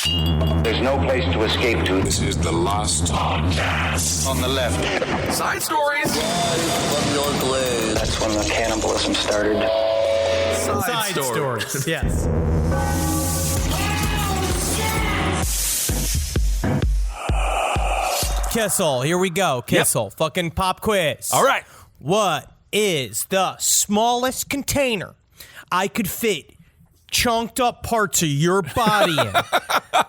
There's no place to escape to. This is the last podcast. On the left. Side stories. From your glade. That's when the cannibalism started. Side stories. Yes. Kissel, here we go. Kissel, fucking pop quiz. All right. What is the smallest container I could fit chunked up parts of your body in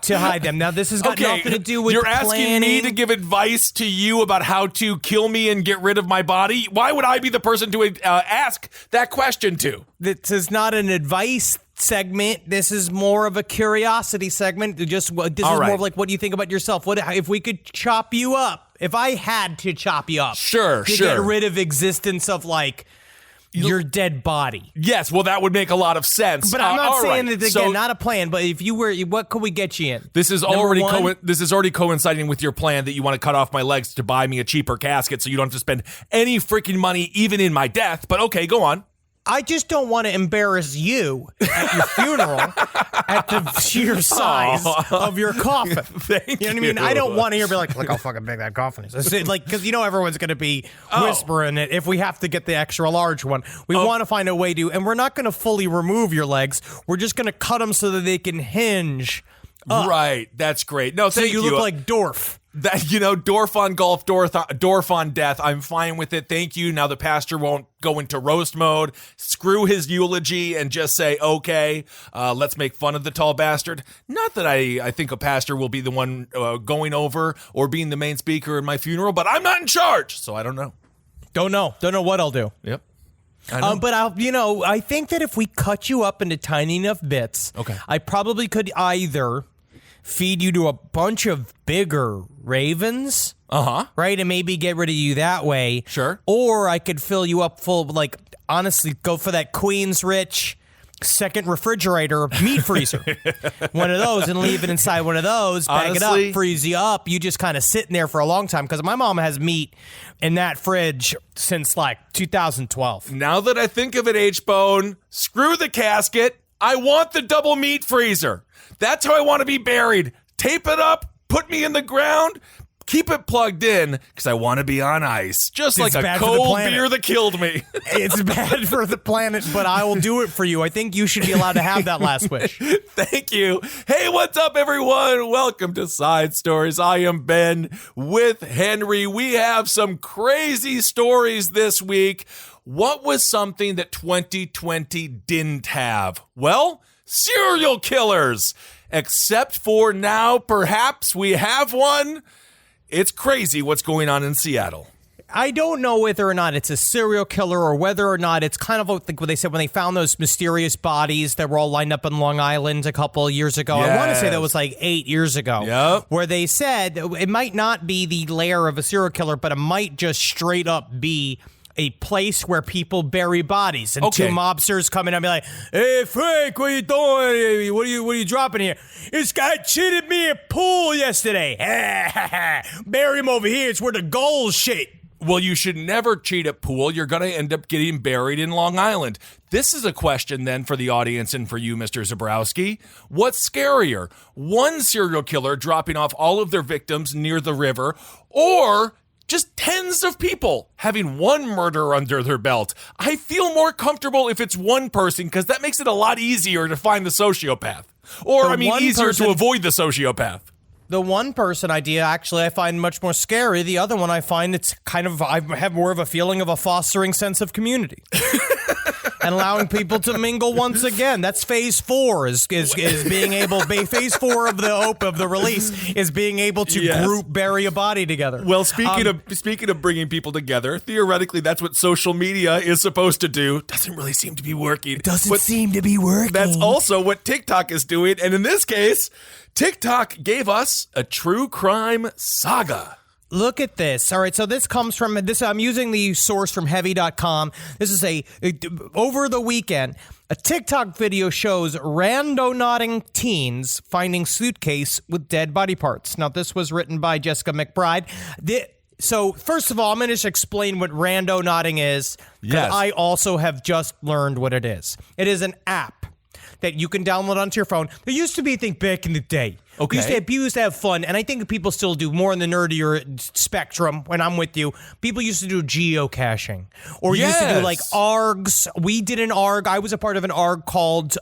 to hide them? Now, this has got nothing to do with You're asking me to give advice to you about how to kill me and get rid of my body? Why would I be the person to ask that question to? This is not an advice segment. This is more of a curiosity segment. This is more of like, what do you think about yourself? What if we could chop you up? If I had to chop you up, sure, to get rid of existence of like your dead body. Yes, well, that would make a lot of sense. But I'm not saying that again, not a plan. But if you were, what could we get you in? This is already coinciding with your plan that you want to cut off my legs to buy me a cheaper casket, so you don't have to spend any freaking money, even in my death. But okay, go on. I just don't want to embarrass you at your funeral at the sheer size of your coffin. Thank you. Know what I mean? I don't want to hear be like, look how fucking big that coffin is. Like, because you know everyone's going to be whispering it. If we have to get the extra large one, we want to find a way to, and we're not going to fully remove your legs. We're just going to cut them so that they can hinge up. Right. That's great. No, so thank you. You look like Dorf. That, Dorf on golf, Dorf on death. I'm fine with it. Thank you. Now the pastor won't go into roast mode, screw his eulogy, and just say, okay, let's make fun of the tall bastard. Not that I think a pastor will be the one going over or being the main speaker in my funeral, but I'm not in charge, so I don't know. Don't know what I'll do. Yep. But I think that if we cut you up into tiny enough bits, I probably could either feed you to a bunch of bigger ravens, right, and maybe get rid of you that way. Sure. Or I could fill you up full of, like, honestly, go for that Queens Rich second refrigerator meat freezer. One of those, and leave it inside one of those, bag it up, freeze you up. You just kind of sitting there for a long time, because my mom has meat in that fridge since, like, 2012. Now that I think of it, H-Bone, screw the casket. I want the double meat freezer. That's how I want to be buried. Tape it up, put me in the ground, keep it plugged in, because I want to be on ice. Just like a cold beer that killed me. It's bad for the planet, but I will do it for you. I think you should be allowed to have that last wish. Thank you. Hey, what's up, everyone? Welcome to Side Stories. I am Ben with Henry. We have some crazy stories this week. What was something that 2020 didn't have? Well, serial killers. Except for now, perhaps we have one. It's crazy what's going on in Seattle. I don't know whether or not it's a serial killer or whether or not it's kind of like what they said when they found those mysterious bodies that were all lined up in Long Island a couple of years ago. Yes. I want to say that was like 8 years ago, where they said it might not be the lair of a serial killer, but it might just straight up be a place where people bury bodies, and two mobsters come in and be like, "Hey Frank, what are you doing? What are you dropping here? This guy cheated me at pool yesterday. Bury him over here. It's where the goals shit." Well, you should never cheat at pool. You're going to end up getting buried in Long Island. This is a question then for the audience and for you, Mr. Zabrowski. What's scarier? One serial killer dropping off all of their victims near the river, or just tens of people having one murder under their belt? I feel more comfortable if it's one person, because that makes it a lot easier to find the sociopath. Or, easier to avoid the sociopath. The one person idea, actually, I find much more scary. The other one, I find it's kind of, I have more of a feeling of a fostering sense of community. And allowing people to mingle once again. That's phase 4 is being able. Phase 4 of the release is being able to bury a body together. Well, speaking of bringing people together, theoretically, that's what social media is supposed to do. Doesn't really seem to be working. Seem to be working. That's also what TikTok is doing, and in this case, TikTok gave us a true crime saga. Look at this. All right, so this comes from this. I'm using the source from heavy.com. This is over the weekend, a TikTok video shows randonauting teens finding suitcase with dead body parts. Now, this was written by Jessica McBride. So, first of all, I'm going to just explain what randonauting is, because I also have just learned what it is. It is an app that you can download onto your phone. There used to be a thing back in the day. Okay. We used to have fun, and I think people still do more in the nerdier spectrum when I'm with you. People used to do geocaching. Or used to do like ARGs. We did an ARG. I was a part of an ARG called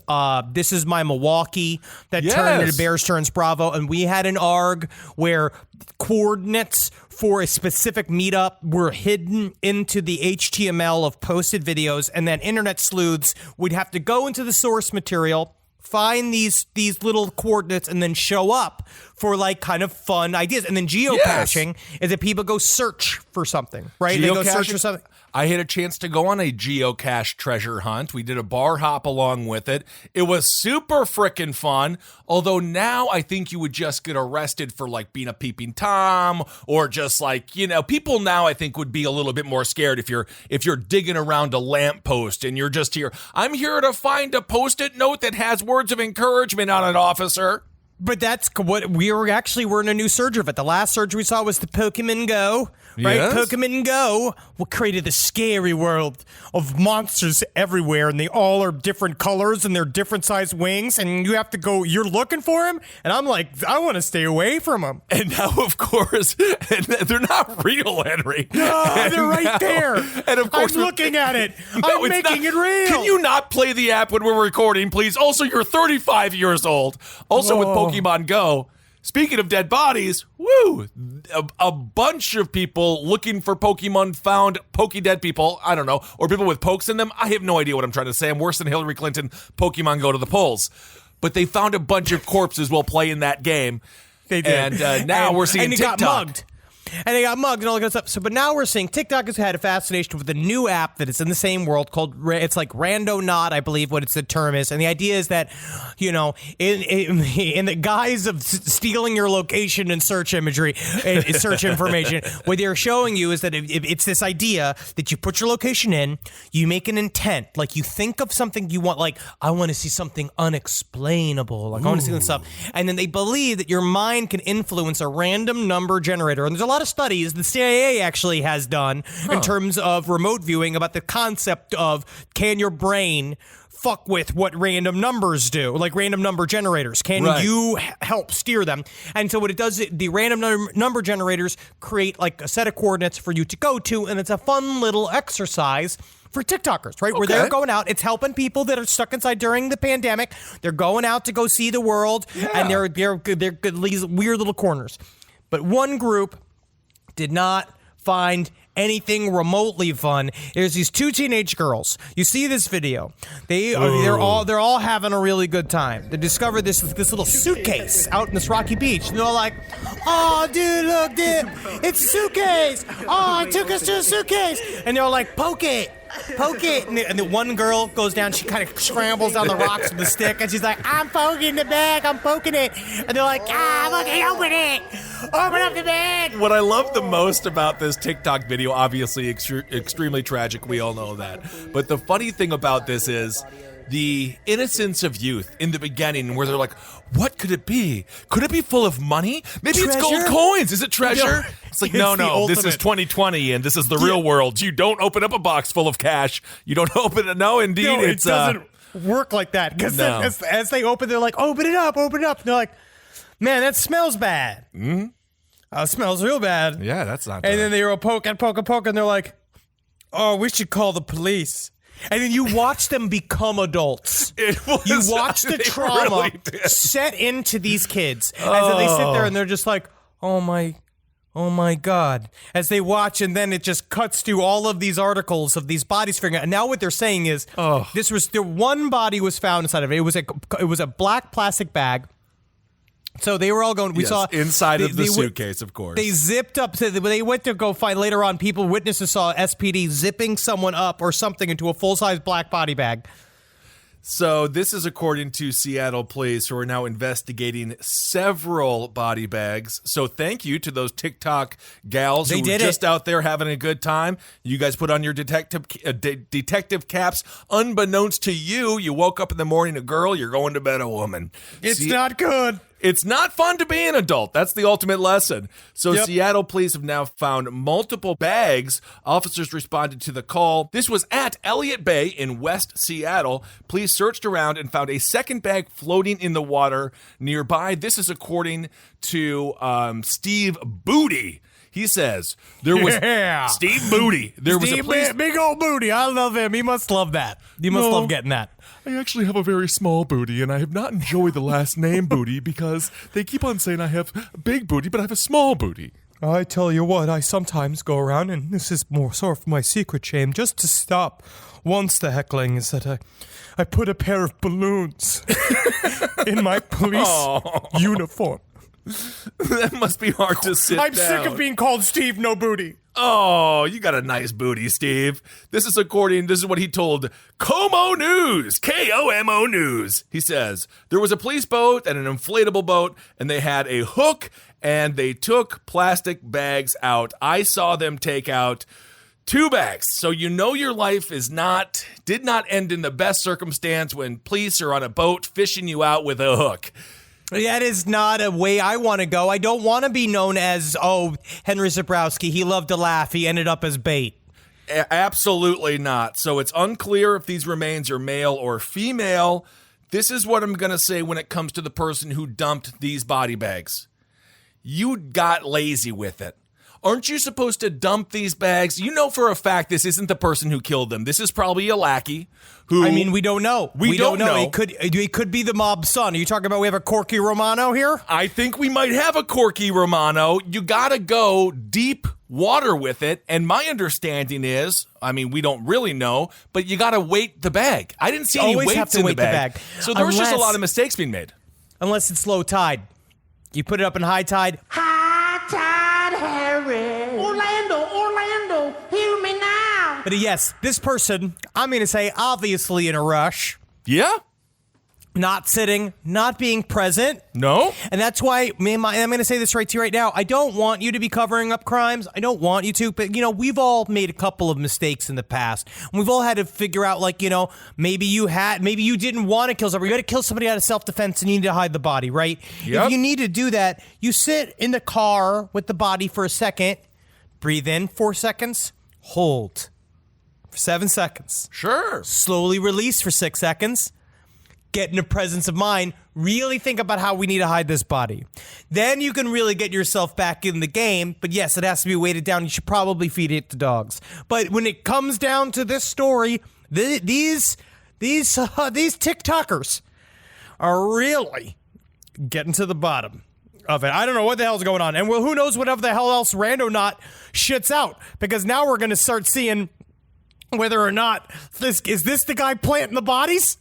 This Is My Milwaukee that turned into Bears Turns Bravo. And we had an ARG where coordinates for a specific meetup were hidden into the HTML of posted videos, and then internet sleuths would have to go into the source material, find these little coordinates, and then show up for like kind of fun ideas. And then geocaching is that people go search for something, right? They go search for something. I had a chance to go on a geocache treasure hunt. We did a bar hop along with it. It was super frickin' fun. Although now I think you would just get arrested for like being a peeping Tom, or just like, people now I think would be a little bit more scared if you're digging around a lamppost and you're just here. I'm here to find a Post-it note that has words of encouragement on it, officer. But that's what we're in a new surge of it. The last surge we saw was the Pokemon Go, right? Yes. Pokemon Go created the scary world of monsters everywhere, and they all are different colors and they're different sized wings, and you have to go, you're looking for them, and I'm like, I want to stay away from them. And now, of course, they're not real, Henry. No, they're right there. And of course, I'm looking at it. No, I'm making it real. Can you not play the app when we're recording, please? Also, you're 35 years old. Also, with Pokemon Go, speaking of dead bodies, a bunch of people looking for Pokemon found Poke-dead people, I don't know, or people with pokes in them. I have no idea what I'm trying to say. I'm worse than Hillary Clinton. Pokemon Go to the polls. But they found a bunch of corpses while playing that game. They did. And now we're seeing TikTok. Got mugged. And they got mugged and all that kind of stuff. So, but now we're seeing TikTok has had a fascination with a new app that is in the same world called, it's like Randonauts, I believe what the term is. And the idea is that, in the guise of stealing your location and search imagery, search information, what they're showing you is that it's this idea that you put your location in, you make an intent, like you think of something you want, like, I want to see something unexplainable, like I want to see this stuff. And then they believe that your mind can influence a random number generator. And there's a lot of studies the CIA actually has done in terms of remote viewing about the concept of, can your brain fuck with what random numbers do, like random number generators? Can you help steer them? And so what it does, the random number generators create like a set of coordinates for you to go to, and it's a fun little exercise for TikTokers, right? Where they're going out, it's helping people that are stuck inside during the pandemic. They're going out to go see the world, and they're these weird little corners. But one group did not find anything remotely fun. There's these two teenage girls. You see this video. They're all having a really good time. They discovered this little suitcase out in this rocky beach. And they're like, oh, dude, look, dude, it's a suitcase. Oh, it took us to a suitcase. And they're like, poke it. And the one girl goes down, she kind of scrambles down the rocks with the stick, and she's like, I'm poking the bag, I'm poking it. And they're like, okay, open it. Open up the bag. What I love the most about this TikTok video, obviously extremely tragic, we all know that. But the funny thing about this is the innocence of youth in the beginning, where they're like, what could it be? Could it be full of money? Maybe treasure? It's gold coins. Is it treasure? No. It's like, It's no, the this is 2020 and this is the real world. You don't open up a box full of cash. You don't open it. No, indeed. No, it doesn't work like that. Because as they open, they're like, open it up. And they're like, man, that smells bad. Mm-hmm. It smells real bad. Yeah, that's not And then they were poking, and they're like, oh, we should call the police. And then you watch them become adults. You watch the trauma set into these kids as they sit there and they're just like, oh my God. As they watch, and then it just cuts to all of these articles of these bodies figuring out. And now what they're saying is, one body was found inside of it. It was a black plastic bag. So they were all going, we saw inside of the suitcase, of course. They zipped up, they went to go find, later on, witnesses saw SPD zipping someone up or something into a full-size black body bag. So this is according to Seattle police, who are now investigating several body bags. So thank you to those TikTok gals who were just out there having a good time. You guys put on your detective caps. Unbeknownst to you, you woke up in the morning a girl, you're going to bed a woman. It's not good. It's not fun to be an adult. That's the ultimate lesson. So Seattle police have now found multiple bags. Officers responded to the call. This was at Elliott Bay in West Seattle. Police searched around and found a second bag floating in the water nearby. This is according to Steve Booty. He says there was Steve Booty. There was a police big old booty. I love him. He must love that. He must love getting that. I actually have a very small booty, and I have not enjoyed the last name Booty because they keep on saying I have a big booty, but I have a small booty. I tell you what, I sometimes go around, and this is more sort of my secret shame, just to stop once the heckling, is that I put a pair of balloons in my police uniform. That must be hard to sit down. I'm sick of being called Steve No Booty. Oh, you got a nice booty, Steve. This is what he told Como News, K-O-M-O News. He says, there was a police boat and an inflatable boat, and they had a hook, and they took plastic bags out. I saw them take out 2 bags. So you know your life did not end in the best circumstance when police are on a boat fishing you out with a hook. That is not a way I want to go. I don't want to be known as, Henry Zebrowski. He loved to laugh. He ended up as bait. Absolutely not. So it's unclear if these remains are male or female. This is what I'm going to say when it comes to the person who dumped these body bags. You got lazy with it. Aren't you supposed to dump these bags? You know for a fact this isn't the person who killed them. This is probably a lackey who... I mean, we don't know. We don't know. It could be the mob's son. Are you talking about we have a Corky Romano here? I think we might have a Corky Romano. You got to go deep water with it. And my understanding is, I mean, we don't really know, but you got to weight the bag. I didn't see any weights in the bag. So there was just a lot of mistakes being made. Unless it's low tide. You put it up in high tide. High tide, Harry. Orlando, hear me now. But yes, this person, I'm going to say, obviously in a rush. Yeah. Not sitting, not being present. No. And that's why, I'm going to say this right to you right now. I don't want you to be covering up crimes. I don't want you to. But, we've all made a couple of mistakes in the past. And we've all had to figure out, maybe you didn't want to kill somebody. You had to kill somebody out of self-defense and you need to hide the body, right? Yep. If you need to do that, you sit in the car with the body for a second, breathe in 4 seconds, hold for 7 seconds. Sure. Slowly release for 6 seconds. Get in the presence of mind, really think about how we need to hide this body. Then you can really get yourself back in the game. But yes, it has to be weighted down. You should probably feed it to dogs. But when it comes down to this story, these TikTokers are really getting to the bottom of it. I don't know what the hell's going on. And who knows whatever the hell else Randonaut shits out. Because now we're going to start seeing whether or not is this the guy planting the bodies?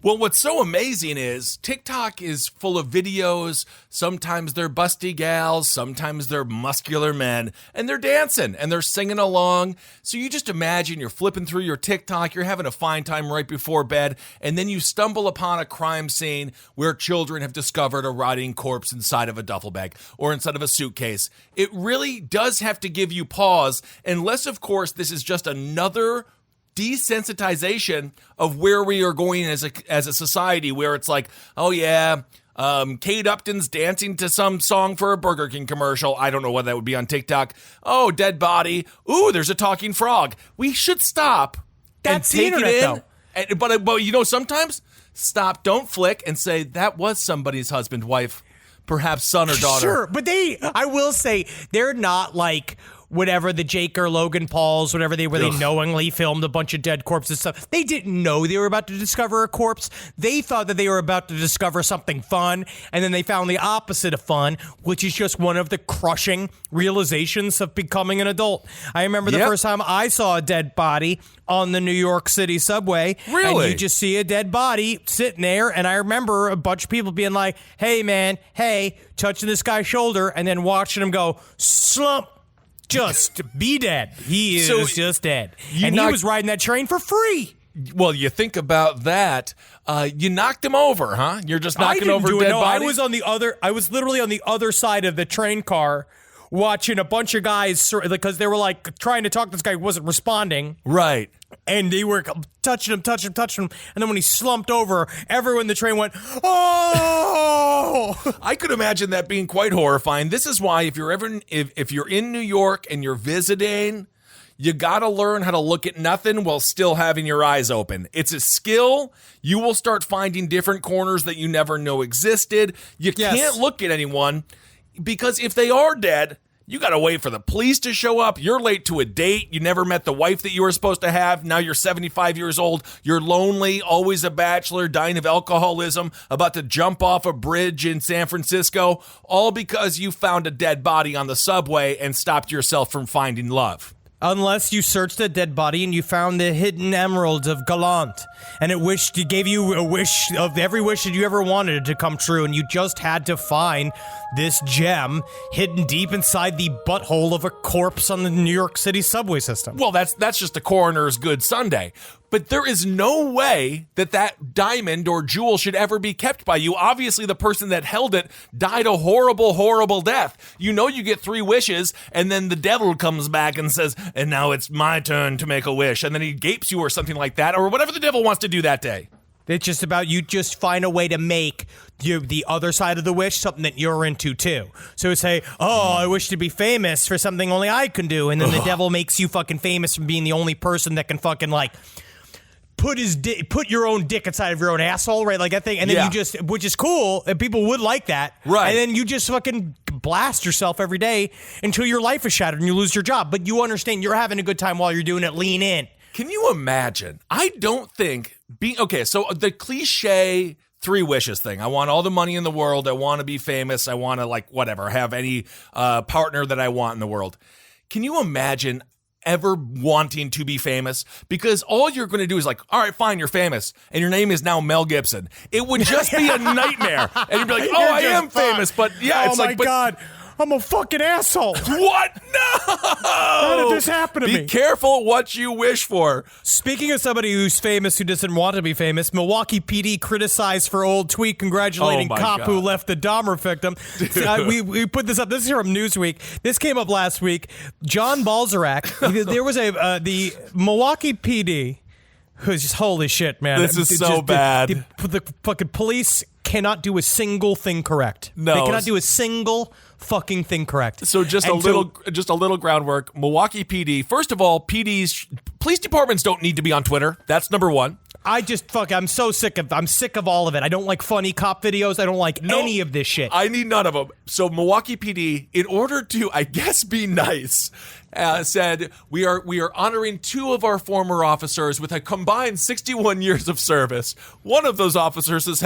Well, what's so amazing is TikTok is full of videos. Sometimes they're busty gals, sometimes they're muscular men, and they're dancing and they're singing along. So you just imagine you're flipping through your TikTok, you're having a fine time right before bed, and then you stumble upon a crime scene where children have discovered a rotting corpse inside of a duffel bag or inside of a suitcase. It really does have to give you pause, unless, of course, this is just another desensitization of where we are going as a society, where it's like, oh yeah, Kate Upton's dancing to some song for a Burger King commercial. I don't know what that would be on TikTok. Oh, dead body. Ooh, there's a talking frog. We should stop and take it in. But sometimes stop, don't flick, and say that was somebody's husband, wife, perhaps son or daughter. Sure, but I will say, they're not like whatever the Jake or Logan Pauls, whatever they were, they knowingly filmed a bunch of dead corpses and stuff. They didn't know they were about to discover a corpse. They thought that they were about to discover something fun, and then they found the opposite of fun, which is just one of the crushing realizations of becoming an adult. I remember the first time I saw a dead body on the New York City subway. Really? And you just see a dead body sitting there, and I remember a bunch of people being like, hey man, hey, touching this guy's shoulder, and then watching him go, slump. Just be dead. He is just dead. And he was riding that train for free. Well, you think about that. You knocked him over, huh? You're just knocking over dead bodies? I was literally on the other side of the train car watching a bunch of guys because they were like trying to talk to this guy who wasn't responding. Right. And they were touching him. And then when he slumped over, everyone in the train went, oh! I could imagine that being quite horrifying. This is why if you're in New York and you're visiting, you got to learn how to look at nothing while still having your eyes open. It's a skill. You will start finding different corners that you never know existed. You can't look at anyone because if they are dead, you got to wait for the police to show up. You're late to a date. You never met the wife that you were supposed to have. Now you're 75 years old. You're lonely, always a bachelor, dying of alcoholism, about to jump off a bridge in San Francisco, all because you found a dead body on the subway and stopped yourself from finding love. Unless you searched a dead body and you found the hidden emerald of Gallant, and it gave you a wish of every wish that you ever wanted to come true, and you just had to find this gem hidden deep inside the butthole of a corpse on the New York City subway system. Well, that's just a coroner's good Sunday. But there is no way that diamond or jewel should ever be kept by you. Obviously, the person that held it died a horrible, horrible death. You know you get 3 wishes, and then the devil comes back and says, and now it's my turn to make a wish. And then he gapes you or something like that, or whatever the devil wants to do that day. It's just about you just find a way to make the other side of the wish something that you're into too. So say, oh, I wish to be famous for something only I can do. And then the devil makes you fucking famous from being the only person that can fucking like put your own dick inside of your own asshole, right? Like that thing. And then you just, which is cool, and people would like that. Right. And then you just fucking blast yourself every day until your life is shattered and you lose your job. But you understand you're having a good time while you're doing it. Lean in. Can you imagine? I don't think so the cliche 3 wishes thing. I want all the money in the world. I want to be famous. I want to have any partner that I want in the world. Can you imagine ever wanting to be famous? Because all you're going to do is all right, fine, you're famous, and your name is now Mel Gibson. It would just be a nightmare. And you'd be like, oh, I am famous, but it's like, God, I'm a fucking asshole. What? No! How did this happen to me? Be careful what you wish for. Speaking of somebody who's famous who doesn't want to be famous, Milwaukee PD criticized for old tweet congratulating cop who left the Dahmer victim. We put this up. This is from Newsweek. This came up last week. John Balzerac. There was the Milwaukee PD. Who's just, holy shit, man. This is so bad. The fucking police cannot do a single thing correct. No. They cannot do a single fucking thing correct. So just a little groundwork. Milwaukee PD. First of all, police departments don't need to be on Twitter. That's number 1. I'm sick of all of it. I don't like funny cop videos. I don't like any of this shit. I need none of them. So Milwaukee PD, in order to, I guess, be nice, said we are honoring 2 of our former officers with a combined 61 years of service. One of those officers, as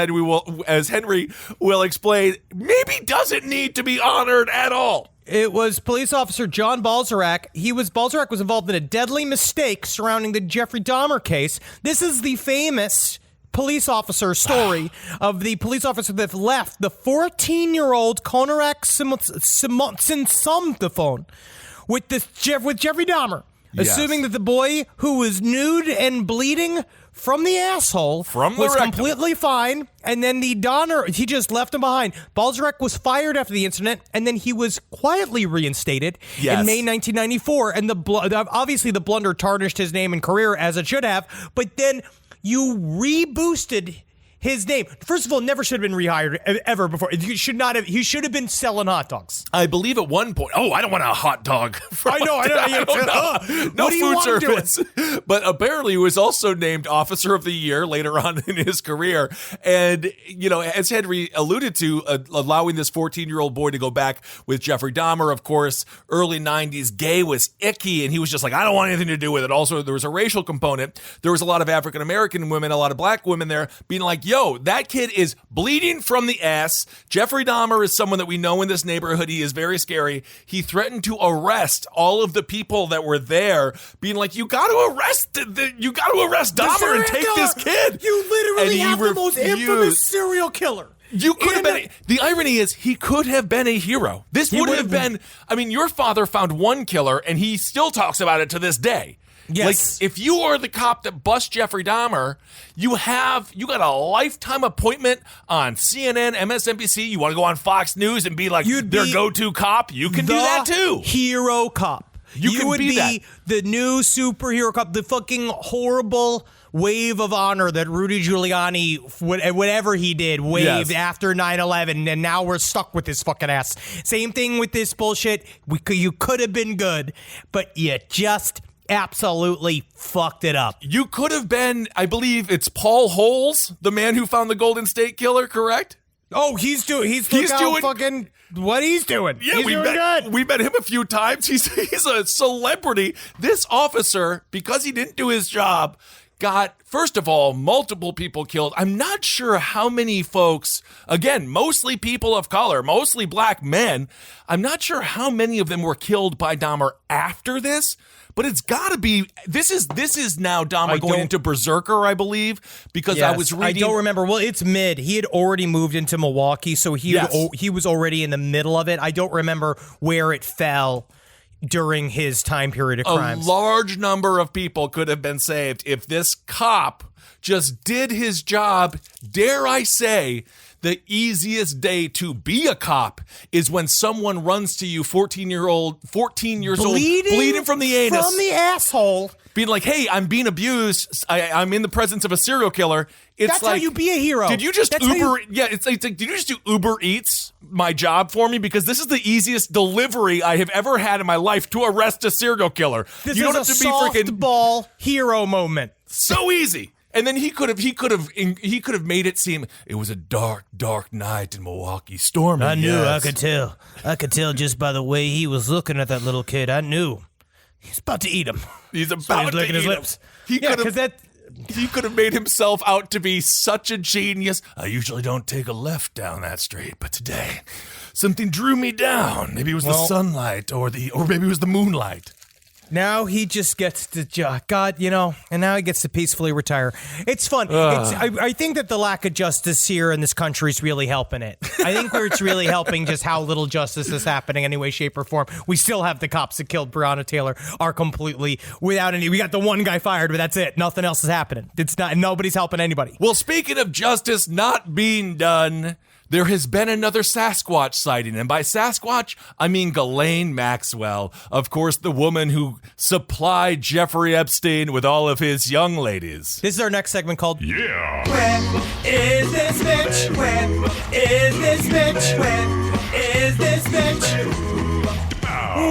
Henry will explain, maybe doesn't need to be honored at all. It was police officer John Balzerac. Balzerac was involved in a deadly mistake surrounding the Jeffrey Dahmer case. This is the famous police officer story of the police officer that left the 14-year-old Konarak Simsomtophone with Jeffrey Dahmer, assuming that the boy who was nude and bleeding from the asshole was completely fine, and then the Donner, he just left him behind. Balzerac was fired after the incident, and then he was quietly reinstated in May 1994, and obviously the blunder tarnished his name and career, as it should have, but then you reboosted his name. First of all, never should have been rehired ever before. He should have been selling hot dogs. I believe at one point. Oh, I don't want a hot dog. I know. No food service. But apparently he was also named Officer of the Year later on in his career. And, as Henry alluded to, allowing this 14-year-old boy to go back with Jeffrey Dahmer, of course, early 90s, gay was icky. And he was just like, I don't want anything to do with it. Also, there was a racial component. There was a lot of African-American women, a lot of black women there being like, yo, that kid is bleeding from the ass. Jeffrey Dahmer is someone that we know in this neighborhood. He is very scary. He threatened to arrest all of the people that were there, being like, you got to arrest Dahmer and take this kid. You literally have the most infamous serial killer. You could have been. The irony is, he could have been a hero. This would have been. I mean, your father found one killer, and he still talks about it to this day. Yes. Like, if you are the cop that busts Jeffrey Dahmer, you got a lifetime appointment on CNN, MSNBC. You want to go on Fox News and be like their go-to cop? You can do that too. Hero cop. You would be that. the new superhero cop, the fucking horrible wave of honor that Rudy Giuliani, whatever he did, waved after 9/11, and now we're stuck with this fucking ass. Same thing with this bullshit. You could have been good, but you just absolutely fucked it up. You could have been, I believe it's Paul Holes, the man who found the Golden State Killer, correct? Oh, he's doing fucking what he's doing. Yeah, he's doing good. We met him a few times. He's a celebrity. This officer, because he didn't do his job, got, first of all, multiple people killed. I'm not sure how many folks, again, mostly people of color, mostly black men. I'm not sure how many of them were killed by Dahmer after this, but it's got to be, this is now Dahmer going into Berserker, I believe, because I was reading. I don't remember. Well, it's mid. He had already moved into Milwaukee, so he was already in the middle of it. I don't remember where it fell during his time period of crimes. A large number of people could have been saved if this cop just did his job. Dare I say, the easiest day to be a cop is when someone runs to you, 14 years old, bleeding from the anus. From the asshole. Being like, hey, I'm being abused. I'm in the presence of a serial killer. That's like, how you be a hero. Did you just it's like, did you just do Uber Eats my job for me? Because this is the easiest delivery I have ever had in my life to arrest a serial killer. This you don't have to be freaking softball hero moment. So easy. And then he could have made it seem it was a dark, dark night in Milwaukee, stormy. I knew. I could tell just by the way he was looking at that little kid. I knew he's about to eat him. He's about to licking his lips. He could have made himself out to be such a genius. I usually don't take a left down that street, but today something drew me down. Maybe it was the sunlight, or maybe it was the moonlight. Now he just gets to, God, and now he gets to peacefully retire. It's fun. I think that the lack of justice here in this country is really helping it. I think where it's really helping just how little justice is happening any way, shape, or form. We still have the cops that killed Breonna Taylor are completely without any. We got the one guy fired, but that's it. Nothing else is happening. Nobody's helping anybody. Well, speaking of justice not being done, there has been another Sasquatch sighting, and by Sasquatch, I mean Ghislaine Maxwell, of course, the woman who supplied Jeffrey Epstein with all of his young ladies. This is our next segment called Yeah. When is this bitch? When is this bitch? When is this bitch?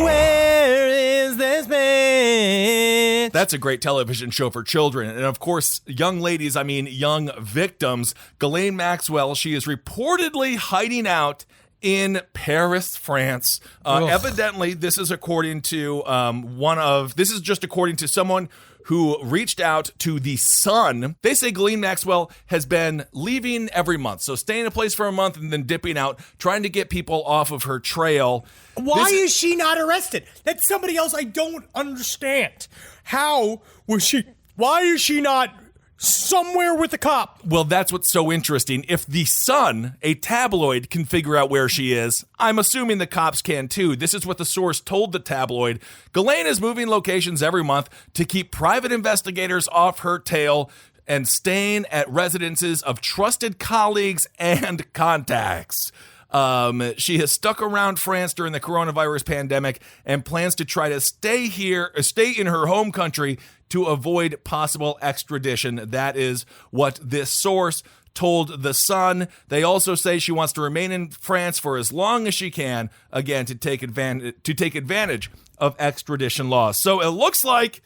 Where is this bitch? That's a great television show for children. And of course, young ladies, I mean young victims. Ghislaine Maxwell, she is reportedly hiding out in Paris, France. Evidently, this is according to according to someone who reached out to The Sun. They say Ghislaine Maxwell has been leaving every month. So staying in a place for a month and then dipping out, trying to get people off of her trail. Why is she not arrested? That's somebody else I don't understand. Why is she not somewhere with the cop? Well, that's what's so interesting. If The Sun, a tabloid, can figure out where she is, I'm assuming the cops can too. This is what the source told the tabloid. Ghislaine is moving locations every month to keep private investigators off her tail and staying at residences of trusted colleagues and contacts. She has stuck around France during the coronavirus pandemic and plans to try to stay in her home country to avoid possible extradition. That is what this source told The Sun. They also say she wants to remain in France for as long as she can, again, to take advantage of extradition laws. So it looks like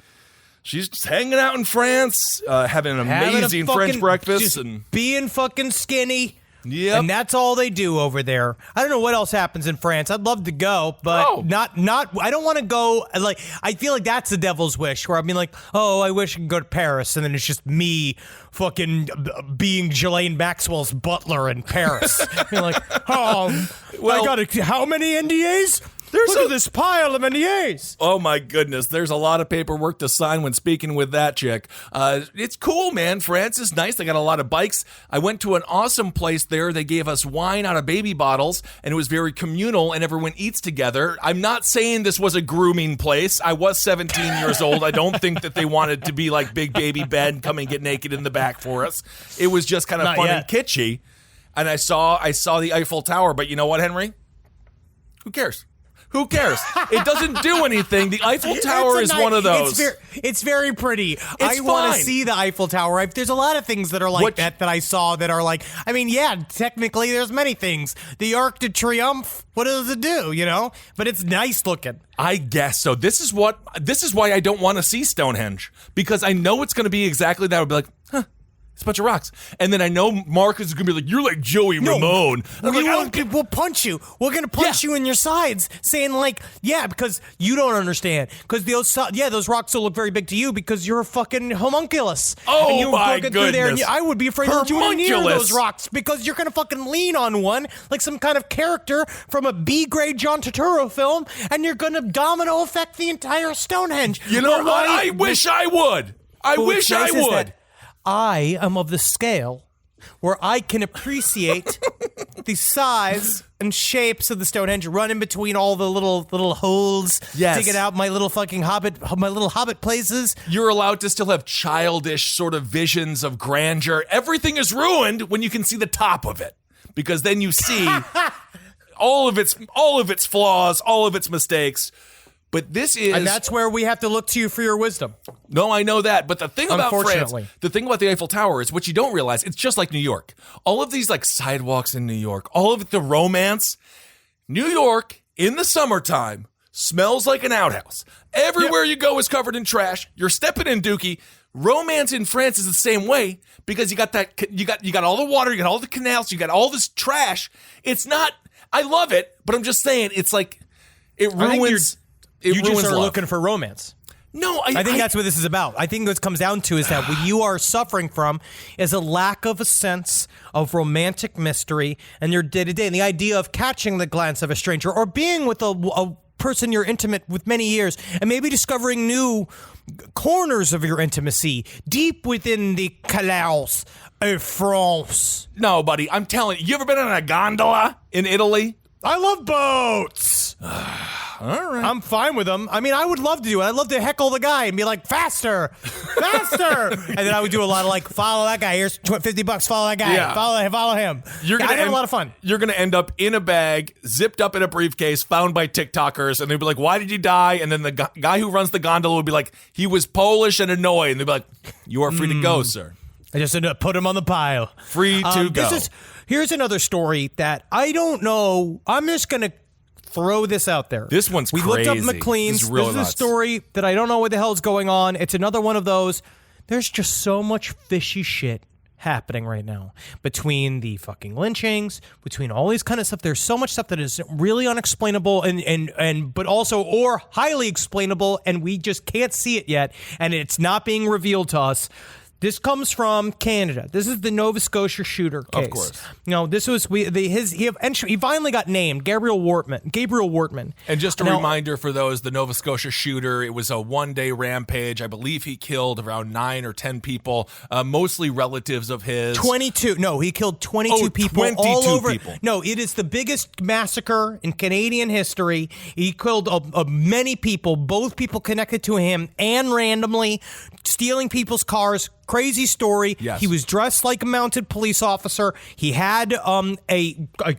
she's just hanging out in France, having an amazing French breakfast and being fucking skinny. Yep. And that's all they do over there. I don't know what else happens in France. I'd love to go, but not. I don't want to go. Like, I feel like that's the devil's wish, where I mean, like, oh, I wish I could go to Paris, and then it's just me fucking being Ghislaine Maxwell's butler in Paris. You're like, I got how many NDAs? Look at this pile of NDAs. Oh, my goodness. There's a lot of paperwork to sign when speaking with that chick. It's cool, man. France is nice. They got a lot of bikes. I went to an awesome place there. They gave us wine out of baby bottles, and it was very communal, and everyone eats together. I'm not saying this was a grooming place. I was 17 years old. I don't think that they wanted to be like Big Baby Ben, come and get naked in the back for us. It was just kind of fun and kitschy. And I saw the Eiffel Tower, but you know what, Henry? Who cares? Who cares? It doesn't do anything. The Eiffel Tower is one of those. It's very pretty. I want to see the Eiffel Tower. There's a lot of things that are like that I saw that are like, I mean, yeah, technically there's many things. The Arc de Triomphe, what does it do, you know? But it's nice looking. I guess so. This is why I don't want to see Stonehenge, because I know it's going to be exactly that. I'll be like, huh. It's a bunch of rocks. And then I know Marcus is going to be like, you're like Joey Ramone. We'll punch you. We're going to punch you in your sides, saying like, yeah, because you don't understand. Because those rocks will look very big to you because you're a fucking homunculus. Oh, and my goodness. Through there, and I would be afraid that you were near those rocks because you're going to fucking lean on one like some kind of character from a B-grade John Turturro film, and you're going to domino effect the entire Stonehenge. You know what? I wish I would. I wish I would. I am of the scale where I can appreciate the size and shapes of the Stonehenge, run in between all the little holes, digging out my little hobbit places. You're allowed to still have childish sort of visions of grandeur. Everything is ruined when you can see the top of it, because then you see all of its flaws, all of its mistakes. But and that's where we have to look to you for your wisdom. No, I know that. But the thing about France, the thing about the Eiffel Tower is what you don't realize. It's just like New York. All of these like sidewalks in New York, all of the romance. New York in the summertime smells like an outhouse. Everywhere you go is covered in trash. You're stepping in dookie. Romance in France is the same way because you got all the water, you got all the canals, you got all this trash. It's not. I love it, but I'm just saying it's like it ruins. You just are looking for romance. No, I think that's what this is about. I think what it comes down to is that what you are suffering from is a lack of a sense of romantic mystery and your day-to-day. And the idea of catching the glance of a stranger or being with a person you're intimate with many years and maybe discovering new corners of your intimacy deep within the canals of France. No, buddy, I'm telling you, ever been on a gondola in Italy? I love boats. All right. I'm fine with them. I mean, I would love to do it. I'd love to heckle the guy and be like, faster, faster. And then I would do a lot of like, follow that guy. Here's $50. Follow that guy. Yeah. Follow him. I'd have a lot of fun. You're going to end up in a bag, zipped up in a briefcase, found by TikTokers. And they'd be like, why did you die? And then the guy who runs the gondola would be like, he was Polish and annoyed. And they'd be like, you are free to go, sir. I just put him on the pile. Free to go. Here's another story that I don't know. I'm just going to throw this out there. This one's crazy. We looked up MacLean's. This is a story that I don't know what the hell's going on. It's another one of those. There's just so much fishy shit happening right now between the fucking lynchings, between all these kind of stuff. There's so much stuff that is really unexplainable and but also or highly explainable, and we just can't see it yet, and it's not being revealed to us. This comes from Canada. This is the Nova Scotia shooter case. Of course. No, this was he finally got named Gabriel Wortman. And just a reminder for those, the Nova Scotia shooter, it was a one-day rampage. I believe he killed around 9 or 10 people, mostly relatives of his. 22. No, he killed 22 people 22 all over. People. No, it is the biggest massacre in Canadian history. He killed many people, both people connected to him and randomly, stealing people's cars. Crazy story. Yes. He was dressed like a mounted police officer. He had a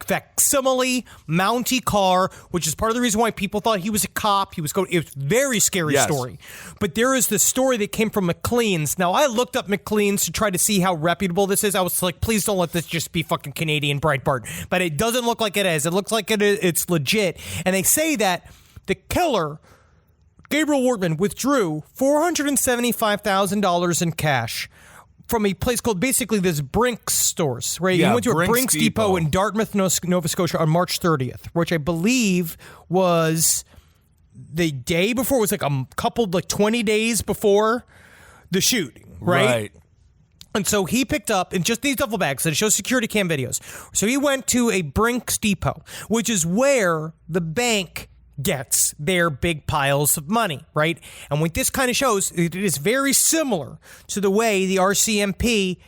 facsimile Mountie car, which is part of the reason why people thought he was a cop. It was a very scary story. But there is this story that came from MacLean's. Now, I looked up MacLean's to try to see how reputable this is. I was like, please don't let this just be fucking Canadian Breitbart. But it doesn't look like it is. It looks like it's legit. And they say that the killer, Gabriel Wortman, withdrew $475,000 in cash from a place called basically this Brinks stores, right? He went to a Brinks Depot in Dartmouth, Nova Scotia on March 30th, which I believe was the day before. It was like a couple, like 20 days before the shooting, right? And so he picked up in just these duffel bags that show security cam videos. So he went to a Brinks Depot, which is where the bank gets their big piles of money, right? And what this kind of shows, it is very similar to the way the RCMP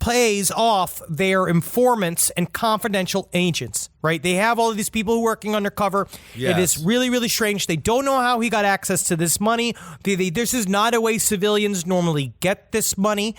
pays off their informants and confidential agents, right? They have all of these people working undercover. Yes. It is really, really strange. They don't know how he got access to this money. This is not a way civilians normally get this money.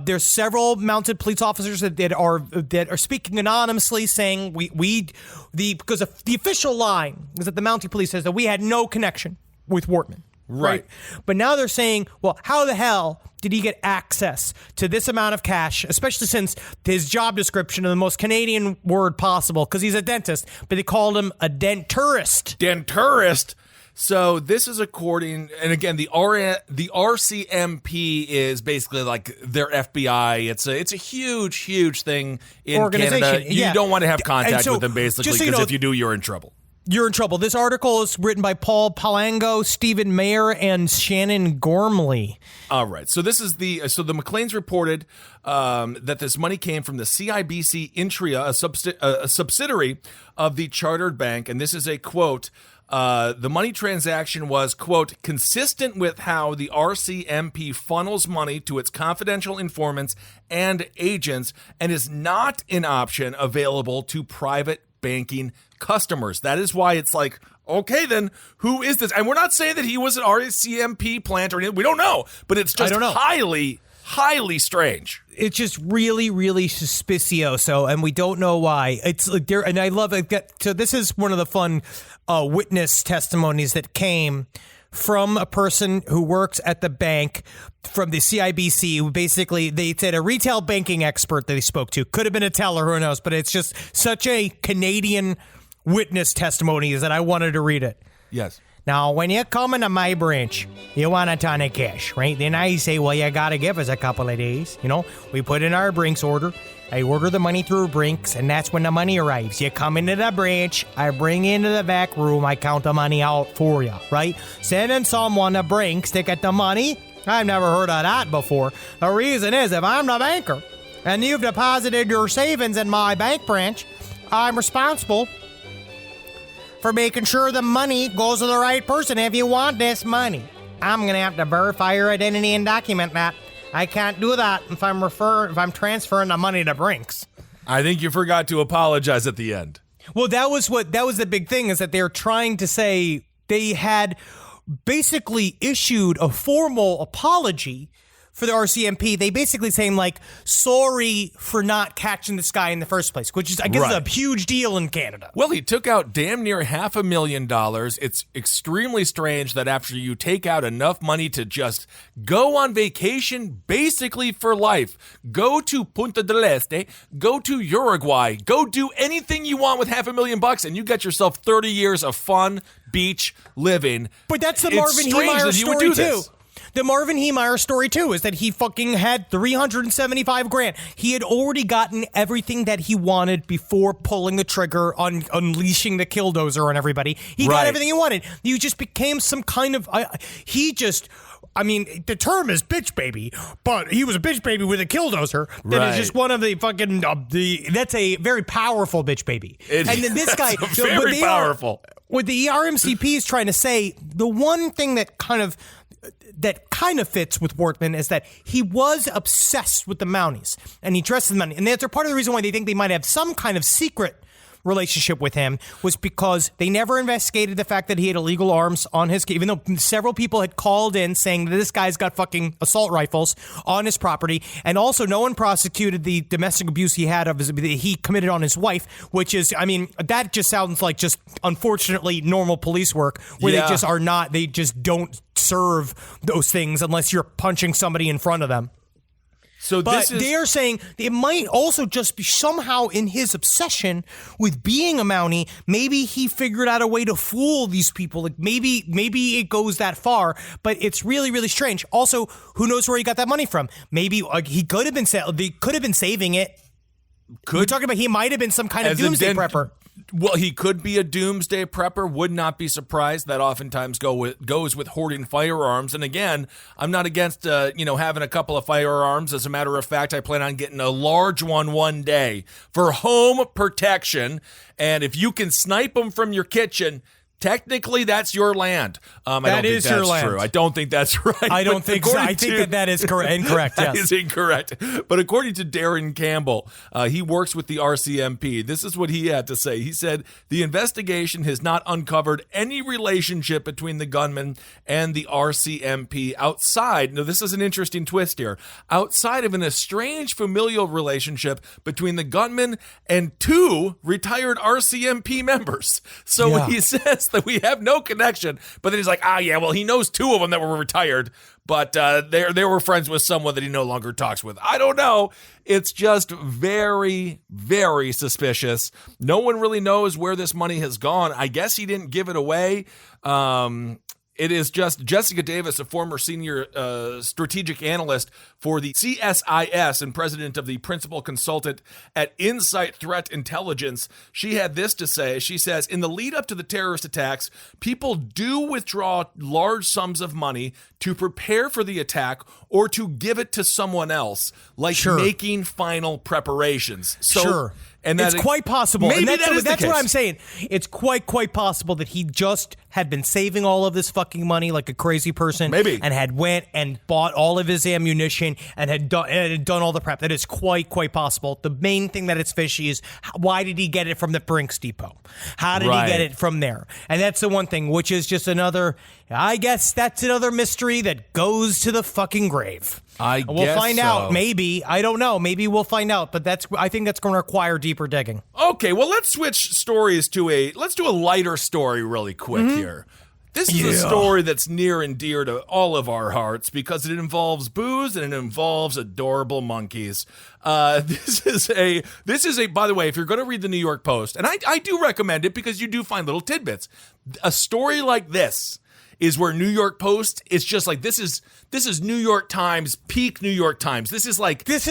There's several mounted police officers that are speaking anonymously, saying because the official line is that the mounted police says that we had no connection with Wortman. Right. But now they're saying, well, how the hell did he get access to this amount of cash, especially since his job description of the most Canadian word possible, because he's a dentist, but they called him a denturist. Denturist? So this is according, and again, the RCMP is basically like their FBI. It's a huge thing in Canada. You don't want to have contact with them, basically, because if you do, you're in trouble. You're in trouble. This article is written by Paul Palango, Stephen Mayer, and Shannon Gormley. All right. So this is the McLeans reported that this money came from the CIBC Intria, a subsidiary of the Chartered Bank, and this is a quote. The money transaction was, quote, consistent with how the RCMP funnels money to its confidential informants and agents and is not an option available to private banking customers. That is why it's like, okay, then who is this? And we're not saying that he was an RCMP plant or anything. We don't know, but it's just highly strange. It's just really, really suspicioso, and we don't know why. It's like there, and I love it. So this is one of the fun witness testimonies that came from a person who works at the bank from the CIBC. Who basically, they said a retail banking expert that they spoke to. Could have been a teller, who knows? But it's just such a Canadian witness testimony that I wanted to read it. Yes. Now, when you come into my branch, you want a ton of cash, right? Then I say, well, you got to give us a couple of days. We put in our Brinks order. I order the money through Brinks, and that's when the money arrives. You come into the branch, I bring you into the back room, I count the money out for you, right? Sending someone to Brinks to get the money? I've never heard of that before. The reason is, if I'm the banker, and you've deposited your savings in my bank branch, I'm responsible for making sure the money goes to the right person. If you want this money, I'm going to have to verify your identity and document that. I can't do that if I'm transferring the money to Brinks. I think you forgot to apologize at the end. Well, that was the big thing, is that they're trying to say they had basically issued a formal apology for the RCMP. They basically saying, like, sorry for not catching this guy in the first place, which is, I guess, a huge deal in Canada. Well, he took out damn near $500,000. It's extremely strange that after you take out enough money to just go on vacation basically for life, go to Punta del Este, go to Uruguay, go do anything you want with $500,000, and you get yourself 30 years of fun beach living. But that's the Marvin Heemeyer story, too. The Marvin Heemeyer story, too, is that he fucking had $375,000. He had already gotten everything that he wanted before pulling the trigger on unleashing the killdozer on everybody. He got everything he wanted. You just became some kind of... the term is bitch baby, but he was a bitch baby with a killdozer. That is just one of the fucking... that's a very powerful bitch baby. And then this guy... very powerful. What the RMCP is trying to say, the one thing that kind of fits with Wortman is that he was obsessed with the Mounties, and he dressed the Mounties. And that's part of the reason why they think they might have some kind of secret relationship with him, was because they never investigated the fact that he had illegal arms on his, even though several people had called in saying that this guy's got fucking assault rifles on his property. And also no one prosecuted the domestic abuse he committed on his wife, which is, that just sounds like just unfortunately normal police work, where they just don't serve those things unless you're punching somebody in front of them. But they're saying it might also just be somehow in his obsession with being a Mountie, maybe he figured out a way to fool these people. Like maybe it goes that far, but it's really, really strange. Also, who knows where he got that money from? Maybe he could have been saving it. We're talking about he might have been some kind of doomsday prepper. Well, he could be a doomsday prepper. Would not be surprised. That oftentimes goes with hoarding firearms. And again, I'm not against having a couple of firearms. As a matter of fact, I plan on getting a large one day for home protection. And if you can snipe them from your kitchen, Technically, that's your land. I don't That think is that's your land. true. I don't think that's right. I don't But think so. according I think to- that is incorrect. That Yes. is incorrect. But according to Darren Campbell, he works with the RCMP. This is what he had to say. He said, the investigation has not uncovered any relationship between the gunman and the RCMP outside. Now, this is an interesting twist here. Outside of an estranged familial relationship between the gunman and 2 retired RCMP members. So Yeah. he says that we have no connection. But then he's like, yeah, well, he knows 2 of them that were retired. But they were friends with someone that he no longer talks with. I don't know. It's just very, very suspicious. No one really knows where this money has gone. I guess he didn't give it away. It is just Jessica Davis, a former senior strategic analyst for the CSIS and president of the principal consultant at Insight Threat Intelligence. She had this to say. She says, in the lead up to the terrorist attacks, people do withdraw large sums of money to prepare for the attack or to give it to someone else, like making final preparations. So, and it's quite possible. Maybe and that's what I'm saying. It's quite possible that he just had been saving all of this fucking money like a crazy person. Maybe. And had went and bought all of his ammunition and had done all the prep. That is quite possible. The main thing that it's fishy is why did he get it from the Brinks Depot? How did he get it from there? And that's the one thing, which is just another, I guess that's another mystery that goes to the fucking grave. We'll find out. Maybe. I don't know. Maybe we'll find out. But I think that's going to require deeper digging. Okay, well, let's switch stories let's do a lighter story really quick here. This is a story that's near and dear to all of our hearts because it involves booze and it involves adorable monkeys. This is a, by the way, if you're going to read the New York Post, and I do recommend it because you do find little tidbits. A story like this is where New York Post, it's just like, this is New York Times, peak New York Times. This is like... This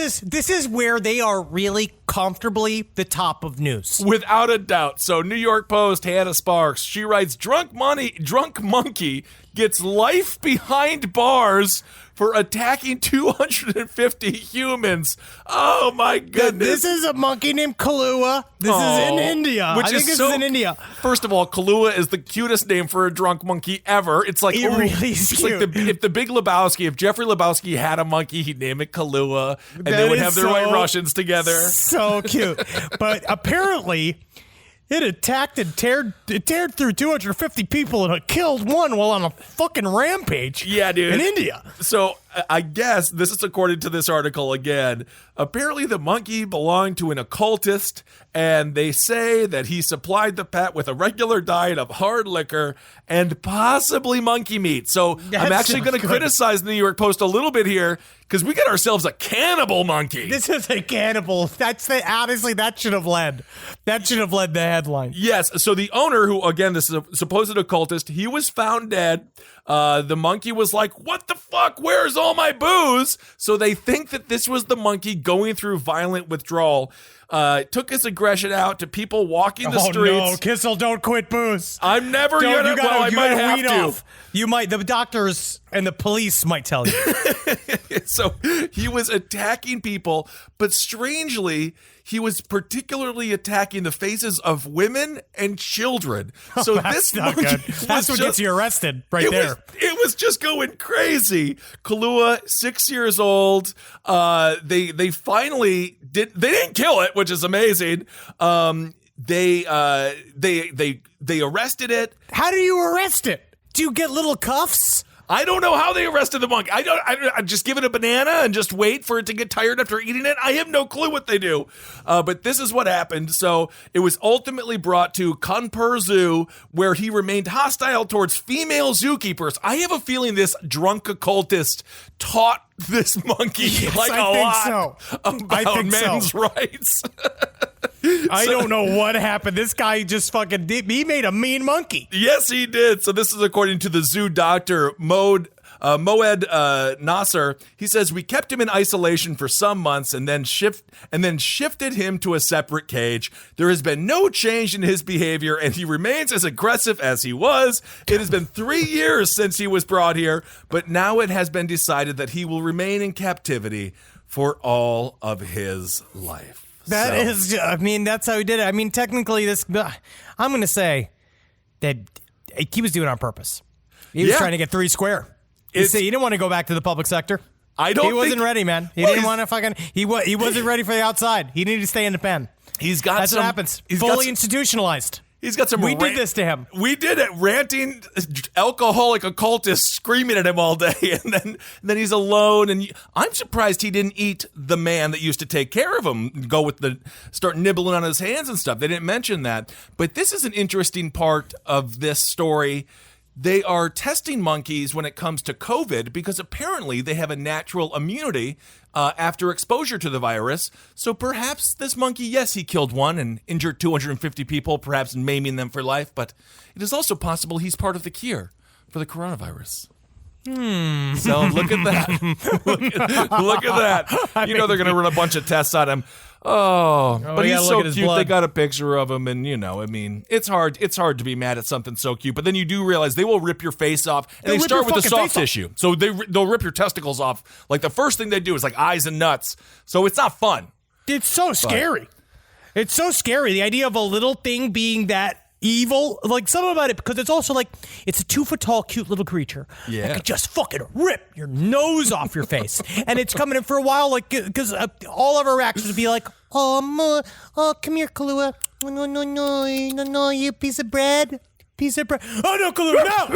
is where they are really comfortably the top of news. Without a doubt. So New York Post, Hannah Sparks, she writes, drunk monkey gets life behind bars for attacking 250 humans. Oh my goodness. This is a monkey named Kahlua. This is in India. I think this is in India. First of all, Kahlua is the cutest name for a drunk monkey ever. It's like, really is it's cute. like if if Jeffrey Lebowski had a monkey, he'd name it Kahlua, and they would have their White Russians together. So cute. But apparently, it attacked and teared through 250 people and it killed one while on a fucking rampage. Yeah, dude. In India. So I guess this is according to this article again. Apparently the monkey belonged to an occultist, and they say that he supplied the pet with a regular diet of hard liquor and possibly monkey meat. So I'm actually going to criticize the New York Post a little bit here because we got ourselves a cannibal monkey. This is a cannibal. Honestly, that should have led. That should have led the headline. Yes. So the owner, who again, this is a supposed occultist, he was found dead. The monkey was like, what the fuck? Where's all my booze? So they think that this was the monkey going through violent withdrawal. Took his aggression out to people walking the streets. Oh no, Kissel, don't quit booze. I'm never gonna. Well, I might have weed to. off. You might. The doctors and the police might tell you. So he was attacking people, but strangely, he was particularly attacking the faces of women and children. So That's not good. That's what gets you arrested right there. It was just going crazy. Kahlua, 6 years old. They finally did. They didn't kill it, which is amazing. They arrested it. How do you arrest it? Do you get little cuffs? I don't know how they arrested the monkey. I just give it a banana and just wait for it to get tired after eating it. I have no clue what they do. But this is what happened. So it was ultimately brought to Kanpur Zoo, where he remained hostile towards female zookeepers. I have a feeling this drunk occultist taught this monkey about men's rights. I don't know what happened. This guy just he made a mean monkey. Yes, he did. So this is according to the zoo doctor, Moed Nasser. He says, we kept him in isolation for some months and then shifted him to a separate cage. There has been no change in his behavior and he remains as aggressive as he was. It has been 3 years since he was brought here, but now it has been decided that he will remain in captivity for all of his life. That's how he did it. I mean, technically, I'm going to say that he was doing it on purpose. He was trying to get 3 square. He didn't want to go back to the public sector. He wasn't ready, man. He didn't want to fucking. He wasn't ready for the outside. He needed to stay in the pen. That's what happens. Fully institutionalized. He's got some. We did this to him. We did it. Ranting, alcoholic occultists screaming at him all day, and then he's alone. And I'm surprised he didn't eat the man that used to take care of him. Start nibbling on his hands and stuff. They didn't mention that. But this is an interesting part of this story. They are testing monkeys when it comes to COVID because apparently they have a natural immunity after exposure to the virus. So perhaps this monkey, yes, he killed one and injured 250 people, perhaps maiming them for life. But it is also possible he's part of the cure for the coronavirus. So look at that. look at that. You know they're going to run a bunch of tests on him. But he's so cute. They got a picture of him, and it's hard to be mad at something so cute. But then you do realize they will rip your face off, and they start with the soft tissue. So they'll rip your testicles off. Like the first thing they do is like eyes and nuts. So it's not fun. It's so scary. It's so scary. The idea of a little thing being that evil, like something about it, because it's also like it's a 2 foot tall, cute little creature that could just fucking rip your nose off your face, and it's coming in for a while, like because all of our reactions would be like, oh, come here, Kahlua, no, you piece of bread. Oh no, Kahlua, no!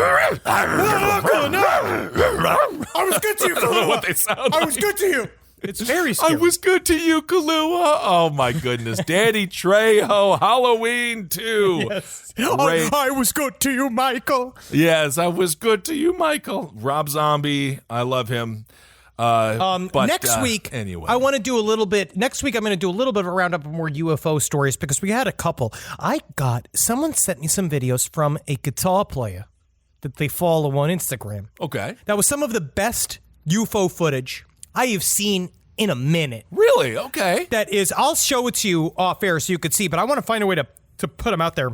Kahlua, no! I was good to you, Kahlua. I don't know what they sound like. I was good to you. It's very scary. I was good to you, Kahlua. Oh, my goodness. Danny Trejo, Halloween 2. Yes. I was good to you, Michael. Yes, I was good to you, Michael. Rob Zombie, I love him. But next week, anyway. I want to do a little bit. Next week, I'm going to do a little bit of a roundup of more UFO stories because we had a couple. Someone sent me some videos from a guitar player that they follow on Instagram. Okay. That was some of the best UFO footage I have seen in a minute. Really? Okay. That is, I'll show it to you off air so you could see, but I want to find a way to put them out there.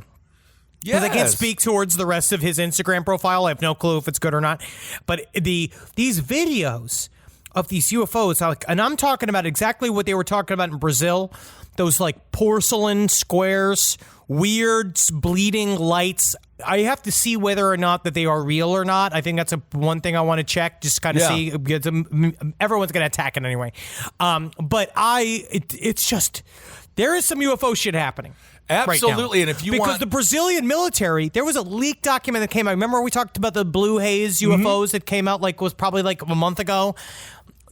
Yes. Because I can't speak towards the rest of his Instagram profile. I have no clue if it's good or not. But these videos of these UFOs, and I'm talking about exactly what they were talking about in Brazil, those like porcelain squares, weird bleeding lights. I have to see whether or not that they are real or not. I think that's one thing I want to check, just kind of see. Everyone's going to attack it anyway. But it's just, there is some UFO shit happening. Absolutely. Right, and if you because the Brazilian military, there was a leaked document that came out. Remember we talked about the blue haze UFOs that came out was probably like a month ago?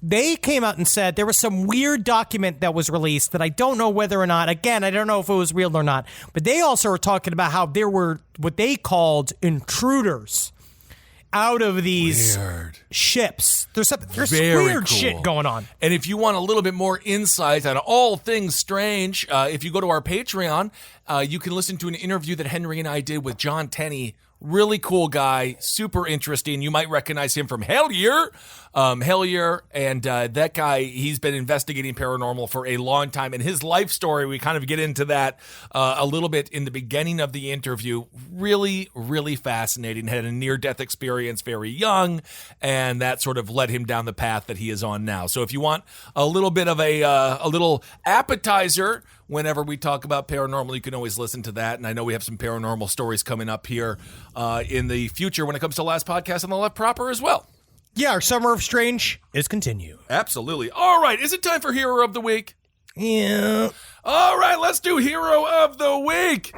They came out and said there was some weird document that was released that I don't know whether or not, again, I don't know if it was real or not, but they also were talking about how there were what they called intruders out of these ships. There's weird shit going on. And if you want a little bit more insight on all things strange, if you go to our Patreon, you can listen to an interview that Henry and I did with John Tenney. Really cool guy, super interesting. You might recognize him from Hellier. And that guy, he's been investigating paranormal for a long time. And his life story, we kind of get into that a little bit in the beginning of the interview. Really, really fascinating. Had a near-death experience very young, and that sort of led him down the path that he is on now. So if you want a little bit of a little appetizer whenever we talk about paranormal, you can always listen to that. And I know we have some paranormal stories coming up here in the future when it comes to Last Podcast on the Left proper as well. Yeah, our Summer of Strange is continue. Absolutely. All right, is it time for Hero of the Week? Yeah. All right, let's do Hero of the Week.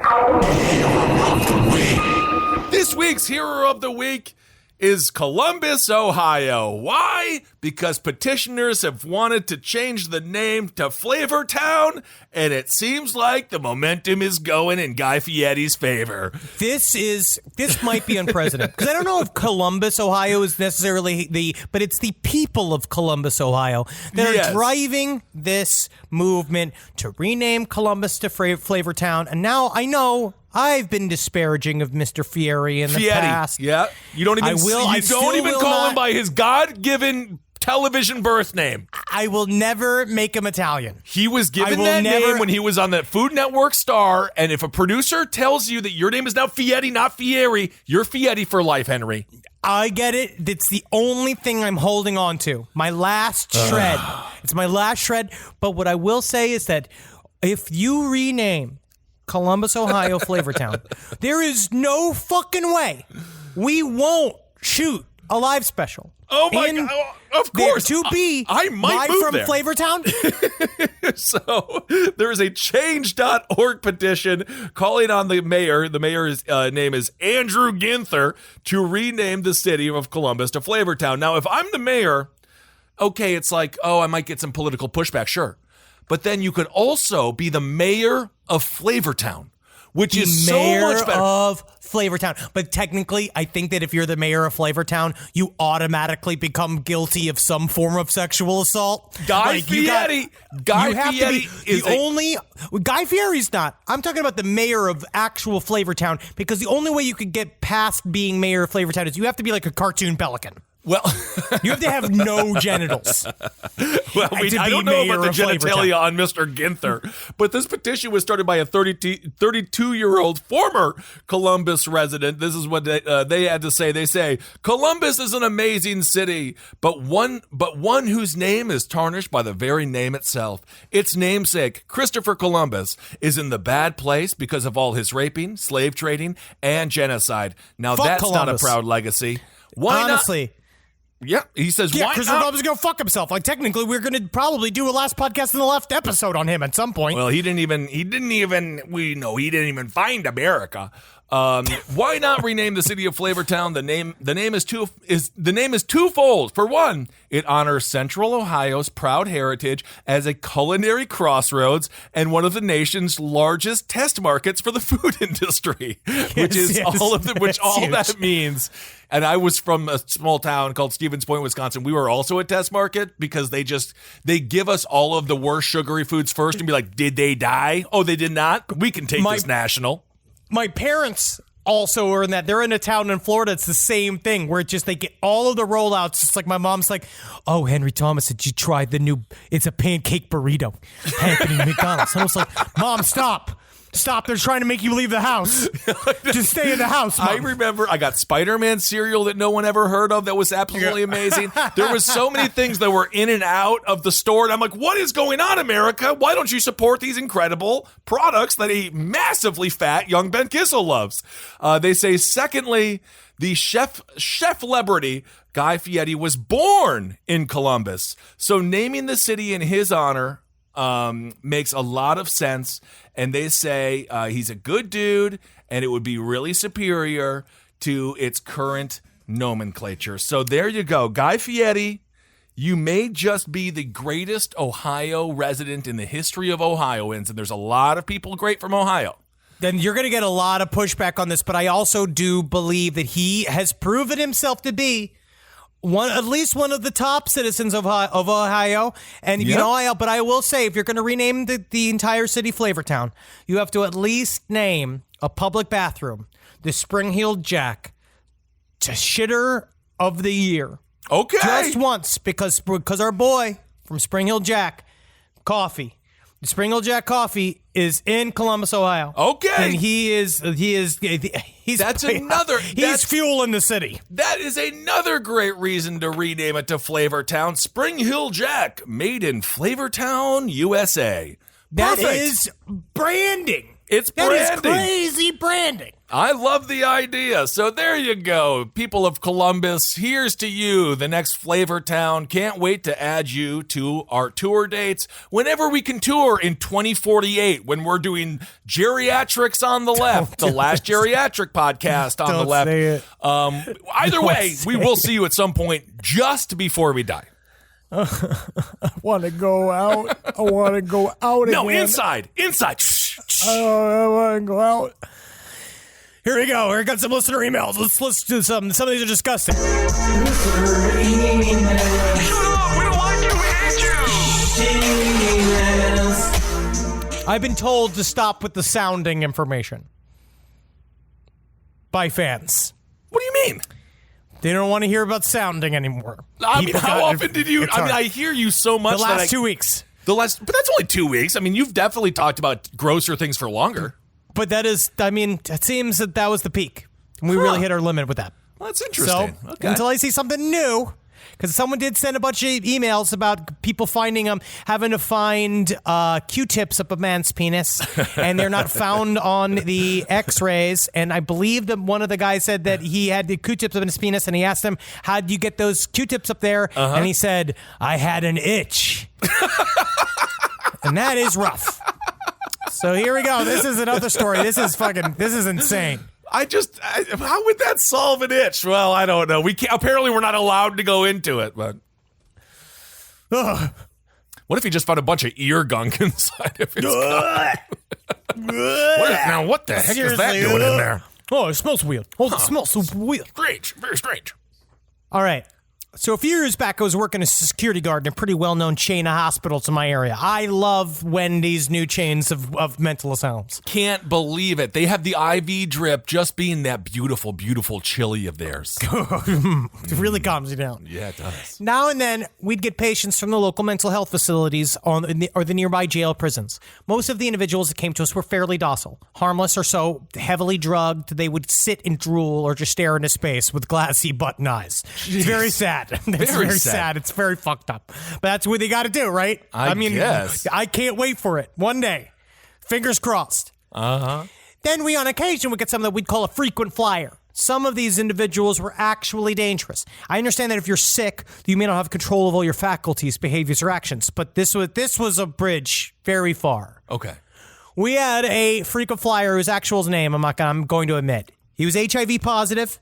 This week's Hero of the Week is Columbus, Ohio. Why? Because petitioners have wanted to change the name to Flavortown, and it seems like the momentum is going in Guy Fieri's favor. This might be unprecedented, because I don't know if Columbus, Ohio is necessarily but it's the people of Columbus, Ohio that are driving this movement to rename Columbus to Flavortown, and now I know I've been disparaging of Mr. Fieri in the past. Yeah, you don't even call him by his God-given television birth name. I will never make him Italian. He was given that name when he was on the Food Network Star, and if a producer tells you that your name is now Fieri, not Fieri, you're Fieri for life, Henry. I get it. It's the only thing I'm holding on to. My last shred. It's my last shred. But what I will say is that if you rename Columbus, Ohio, Flavortown. There is no fucking way we won't shoot a live special. Oh my God! Of course, to be I might move from there. Flavortown. So there is a change.org petition calling on the mayor. The mayor's name is Andrew Ginther, to rename the city of Columbus to Flavortown. Now, if I'm the mayor, okay, it's like, oh, I might get some political pushback, sure. But then you could also be the mayor of Flavortown, which is so much better. Of Flavortown. But technically, I think that if you're the mayor of Flavortown, you automatically become guilty of some form of sexual assault. Guy Fieri. Guy Fieri is Guy Fieri's not. I'm talking about the mayor of actual Flavortown, because the only way you could get past being mayor of Flavortown is you have to be like a cartoon pelican. Well, you have to have no genitals. Well, I don't know about the genitalia on Mr. Ginther, but this petition was started by a 32-year-old former Columbus resident. This is what they had to say. They say, Columbus is an amazing city, but one whose name is tarnished by the very name itself. Its namesake, Christopher Columbus, is in the bad place because of all his raping, slave trading, and genocide. Now, Fuck that's Columbus. not a proud legacy. Why Honestly. not? Yeah, he says, Yeah, why Christopher not? Columbus is going to fuck himself. Like, technically, we're going to probably do a Last Podcast in the Left episode on him at some point. Well, he didn't even find America. Why not rename the city of Flavortown? The name is twofold. For one, it honors Central Ohio's proud heritage as a culinary crossroads and one of the nation's largest test markets for the food industry, that means. And I was from a small town called Stevens Point, Wisconsin. We were also a test market because they give us all of the worst sugary foods first and be like, did they die? Oh, they did not? We can take this national. My parents also are in that. They're in a town in Florida. It's the same thing where they get all of the rollouts. It's like my mom's like, oh, Henry Thomas, did you try it's a pancake burrito happening at McDonald's. And I was like, Mom, stop. Stop, they're trying to make you leave the house. Just stay in the house, Mom. I remember I got Spider-Man cereal that no one ever heard of that was absolutely amazing. There was so many things that were in and out of the store, and I'm like, what is going on, America? Why don't you support these incredible products that a massively fat young Ben Kissel loves? They say, secondly, the chef-celebrity Guy Fieri was born in Columbus, so naming the city in his honor makes a lot of sense. And they say he's a good dude, and it would be really superior to its current nomenclature. So there you go. Guy Fieri, you may just be the greatest Ohio resident in the history of Ohioans, and there's a lot of people great from Ohio. Then you're going to get a lot of pushback on this, but I also do believe that he has proven himself to be at least one of the top citizens of Ohio. And, but I will say, if you're going to rename the entire city Flavortown, you have to at least name a public bathroom the Spring-Heeled Jack to shitter of the year. Okay. Just once, because our boy from Spring-Heeled Jack Coffee, the Spring-Heeled Jack Coffee is in Columbus, Ohio. Okay. And he's fueling the city. That is another great reason to rename it to Flavortown. Spring Hill Jack, made in Flavortown, USA. That Perfect. is branding. It's branding. That is crazy branding. I love the idea. So there you go. People of Columbus, here's to you, the next Flavortown. Can't wait to add you to our tour dates whenever we can tour in 2048 when we're doing Geriatrics on the Left, the last geriatric podcast on the left. Say it. Either way, we will see you at some point just before we die. I want to go out. I want to go out again. No, inside. I want to go out. Here we go. Here got some listener emails. Let's do some. Some of these are disgusting. Listener emails. Shut up! We don't like you. We hate you. Emails. I've been told to stop with the sounding information by fans. What do you mean? They don't want to hear about sounding anymore. I mean, how often did you? I mean, I hear you so much. The last 2 weeks. But that's only 2 weeks. I mean, you've definitely talked about grosser things for longer. But it seems that was the peak. And we really hit our limit with that. Well, that's interesting. So, until I see something new, Because someone did send a bunch of emails about people finding having to find Q-tips up a man's penis, and they're not found on the X-rays. And I believe that one of the guys said that he had the Q-tips up in his penis, and he asked him, "How'd you get those Q-tips up there?" And he said, "I had an itch," and that is rough. So here we go. This is another story. This is insane. How would that solve an itch? Well, I don't know. Apparently we're not allowed to go into it, but. What if he just found a bunch of ear gunk inside of his cock? Now, what the heck is that doing in there? Oh, it smells weird. Oh, it smells so weird. Strange. Very strange. All right. So a few years back, I was working as a security guard in a pretty well-known chain of hospitals in my area. I love Wendy's new chains of mental asylums. Can't believe it. They have the IV drip just being that beautiful, beautiful chili of theirs. It really calms you down. Yeah, it does. Now and then, we'd get patients from the local mental health facilities or the nearby jail prisons. Most of the individuals that came to us were fairly docile, harmless or so, heavily drugged. They would sit and drool or just stare into space with glassy button eyes. Jeez. It's very sad. It's very sad. It's very fucked up. But that's what they got to do, right? I mean, guess. I can't wait for it. One day. Fingers crossed. Then we, on occasion, would get something that we'd call a frequent flyer. Some of these individuals were actually dangerous. I understand that if you're sick, you may not have control of all your faculties, behaviors, or actions. But this was a bridge very far. Okay. We had a frequent flyer whose actual name I'm going to admit. He was HIV positive.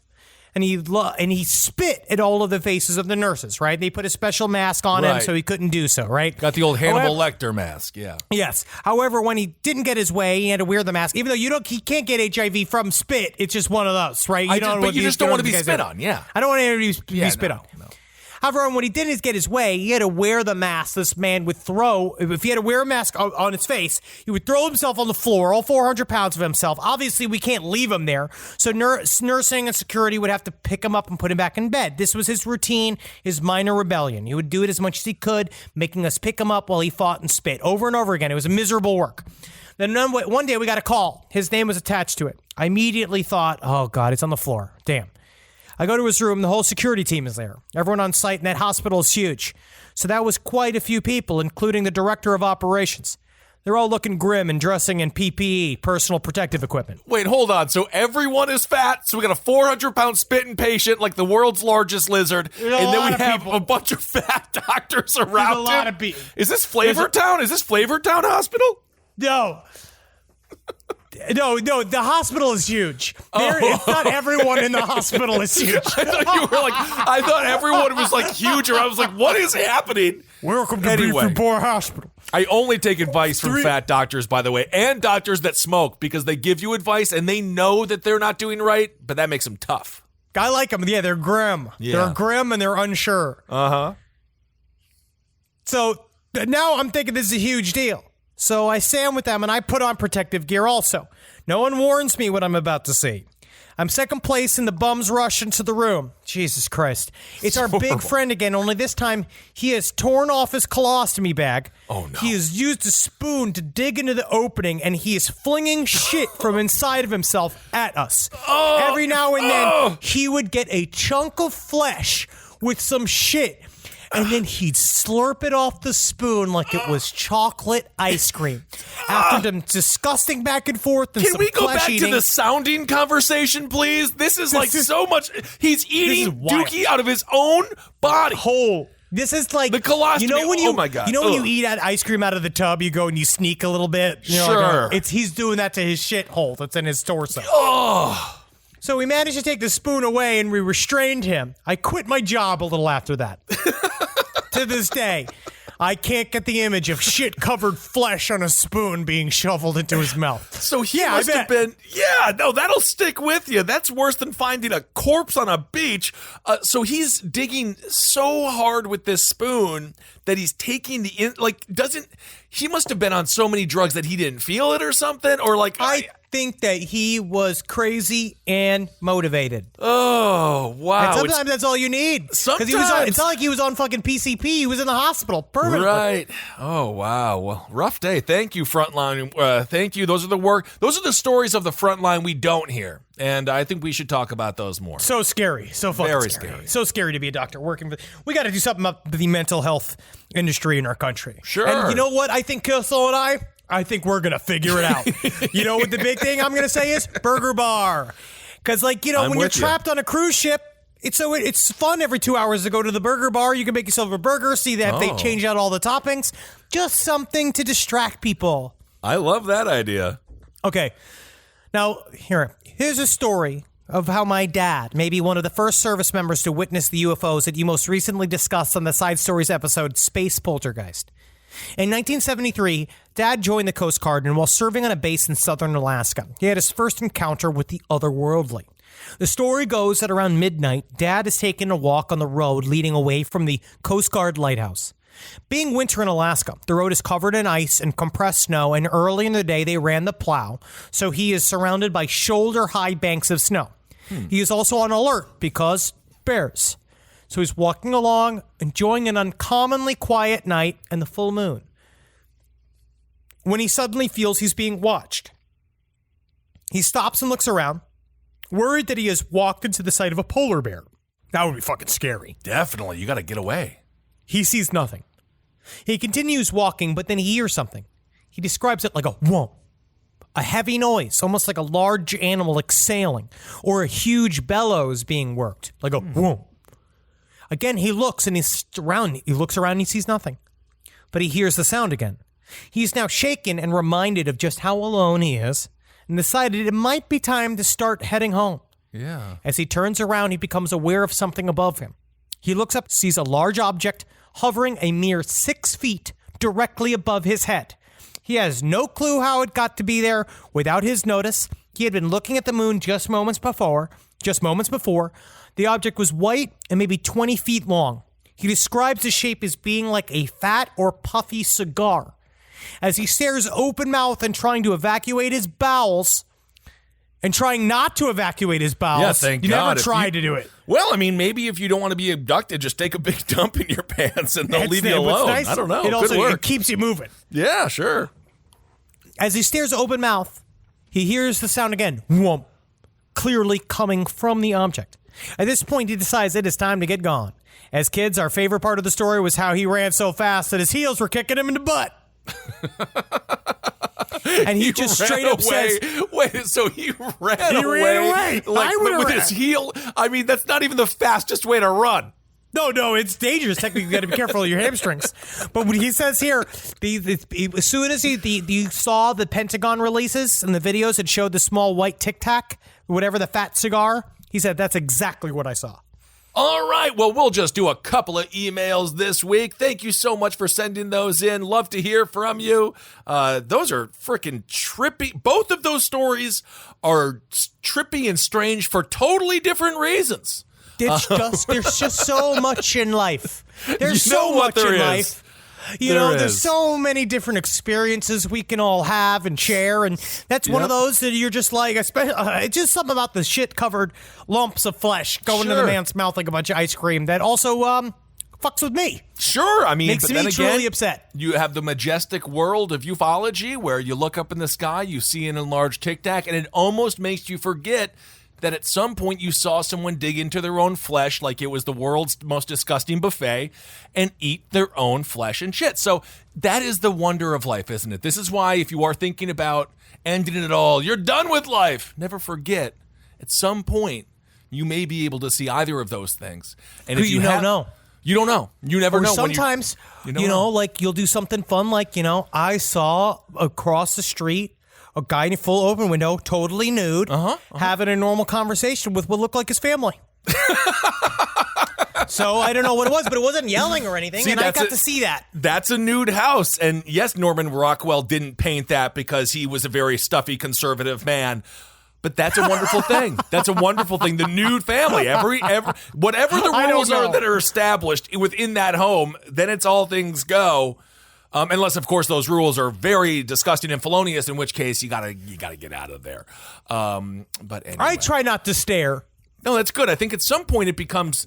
And he spit at all of the faces of the nurses, right? They put a special mask on him so he couldn't do so, right? Got the old Hannibal Lecter mask, yeah. Yes. However, when he didn't get his way, he had to wear the mask. Even though he can't get HIV from spit, it's just one of those, right? But you just don't want to be spit on, yeah. I don't want anybody to be spit on. No. However, when he didn't get his way, he had to wear the mask this man would throw. If he had to wear a mask on his face, he would throw himself on the floor, all 400 pounds of himself. Obviously, we can't leave him there. So nursing and security would have to pick him up and put him back in bed. This was his routine, his minor rebellion. He would do it as much as he could, making us pick him up while he fought and spit over and over again. It was a miserable work. Then one day we got a call. His name was attached to it. I immediately thought, oh, God, it's on the floor. Damn. I go to his room, the whole security team is there. Everyone on site in that hospital is huge. So that was quite a few people, including the director of operations. They're all looking grim and dressing in PPE, personal protective equipment. Wait, hold on. So everyone is fat, so we got a 400-pound spitting patient like the world's largest lizard, and then we have a bunch of fat doctors around him. There's a lot of people. Is this Flavortown? Is this Flavortown Hospital? No. No, the hospital is huge. It's not everyone in the hospital is huge. I thought everyone was like huge, or I was like, what is happening? Welcome to Beef Boar Hospital. I only take advice from fat doctors, by the way, and doctors that smoke, because they give you advice and they know that they're not doing right, but that makes them tough. I like them. Yeah, they're grim. Yeah. They're grim and they're unsure. So now I'm thinking this is a huge deal. So I stand with them and I put on protective gear also. No one warns me what I'm about to see. I'm second place and the bums rush into the room. Jesus Christ. It's our big friend again, only this time he has torn off his colostomy bag. Oh, no. He has used a spoon to dig into the opening and he is flinging shit from inside of himself at us. Every now and then he would get a chunk of flesh with some shit. And then he'd slurp it off the spoon like it was chocolate ice cream. After them disgusting back and forth and Can some we go flesh back eating. to the sounding conversation, please? This is so much. He's eating dookie out of his own body. Whole. This is like the colostomy. You know when oh my God. You know when you eat ice cream out of the tub, you go and you sneak a little bit. You know, sure. He's doing that to his shit hole that's in his torso. Oh. So we managed to take the spoon away and we restrained him. I quit my job a little after that. To this day, I can't get the image of shit-covered flesh on a spoon being shoveled into his mouth. So he must have been... Yeah, no, that'll stick with you. That's worse than finding a corpse on a beach. So he's digging so hard with this spoon that he's taking the... He must have been on so many drugs that he didn't feel it or something, or like... think that he was crazy and motivated. Oh, wow. And sometimes that's all you need. Because it's not like he was on fucking PCP. He was in the hospital permanently. Right. Oh, wow. Well, rough day. Thank you, Frontline. Thank you. Those are the stories of the Frontline we don't hear. And I think we should talk about those more. So scary. So fucking Very scary. So scary to be a doctor working for. We got to do something about the mental health industry in our country. Sure. And you know what? I think Ghislaine and I think we're going to figure it out. You know what the big thing I'm going to say is? Burger bar. Because, when you're trapped on a cruise ship, it's fun every 2 hours to go to the burger bar. You can make yourself a burger, see that they change out all the toppings. Just something to distract people. I love that idea. Okay. Now, here's a story of how my dad, maybe one of the first service members to witness the UFOs that you most recently discussed on the Side Stories episode, Space Poltergeist. In 1973, Dad joined the Coast Guard, and while serving on a base in southern Alaska, he had his first encounter with the otherworldly. The story goes that around midnight, Dad is taking a walk on the road leading away from the Coast Guard lighthouse. Being winter in Alaska, the road is covered in ice and compressed snow, and early in the day they ran the plow, so he is surrounded by shoulder-high banks of snow. He is also on alert because bears. So he's walking along, enjoying an uncommonly quiet night and the full moon, when he suddenly feels he's being watched. He stops and looks around, worried that he has walked into the sight of a polar bear. That would be fucking scary. Definitely. You got to get away. He sees nothing. He continues walking, but then he hears something. He describes it like a whoomp. A heavy noise, almost like a large animal exhaling, or a huge bellows being worked, like a whoomp. Again, he looks around. He looks around and he sees nothing. But he hears the sound again. He's now shaken and reminded of just how alone he is, and decided it might be time to start heading home. Yeah. As he turns around, he becomes aware of something above him. He looks up, sees a large object hovering a mere 6 feet directly above his head. He has no clue how it got to be there without his notice. He had been looking at the moon just moments before. The object was white and maybe 20 feet long. He describes the shape as being like a fat or puffy cigar. As he stares open mouthed and trying to evacuate his bowels, and trying not to evacuate his bowels. Yeah, thank you God. Never tried to do it. Well, I mean, maybe if you don't want to be abducted, just take a big dump in your pants and they'll leave you alone. Nice, I don't know. It keeps you moving. Yeah, sure. As he stares open mouth, he hears the sound again. Whoomp. Clearly coming from the object. At this point, he decides it is time to get gone. As kids, our favorite part of the story was how he ran so fast that his heels were kicking him in the butt. And he just straight up says, "Wait, so he ran away? Like with his heel? I mean, that's not even the fastest way to run." No, it's dangerous. Technically, you got to be careful of your hamstrings. But what he says here, as soon as you saw the Pentagon releases and the videos that showed the small white Tic Tac, whatever the fat cigar, he said, that's exactly what I saw. All right, well, we'll just do a couple of emails this week. Thank you so much for sending those in. Love to hear from you. Those are freaking trippy. Both of those stories are trippy and strange for totally different reasons. There's just so much in life. There's so much in life. There's so many different experiences we can all have and share, and that's one of those that you're just like, it's just something about the shit-covered lumps of flesh going to the man's mouth like a bunch of ice cream that also fucks with me. Sure, I mean, makes me truly upset. You have the majestic world of ufology where you look up in the sky, you see an enlarged Tic Tac, and it almost makes you forget that at some point you saw someone dig into their own flesh like it was the world's most disgusting buffet and eat their own flesh and shit. So that is the wonder of life, isn't it? This is why if you are thinking about ending it all, you're done with life. Never forget, at some point, you may be able to see either of those things. And if you don't know. You don't know. You never know. Sometimes, like you'll do something fun like, I saw across the street a guy in a full open window, totally nude, having a normal conversation with what looked like his family. So I don't know what it was, but it wasn't yelling or anything, and I got to see that. That's a nude house. And yes, Norman Rockwell didn't paint that because he was a very stuffy conservative man. But that's a wonderful thing. That's a wonderful thing. The nude family, whatever the rules are that are established within that home, then it's all things go. Unless, of course, those rules are very disgusting and felonious, in which case you gotta get out of there. But anyway. I try not to stare. No, that's good. I think at some point it becomes...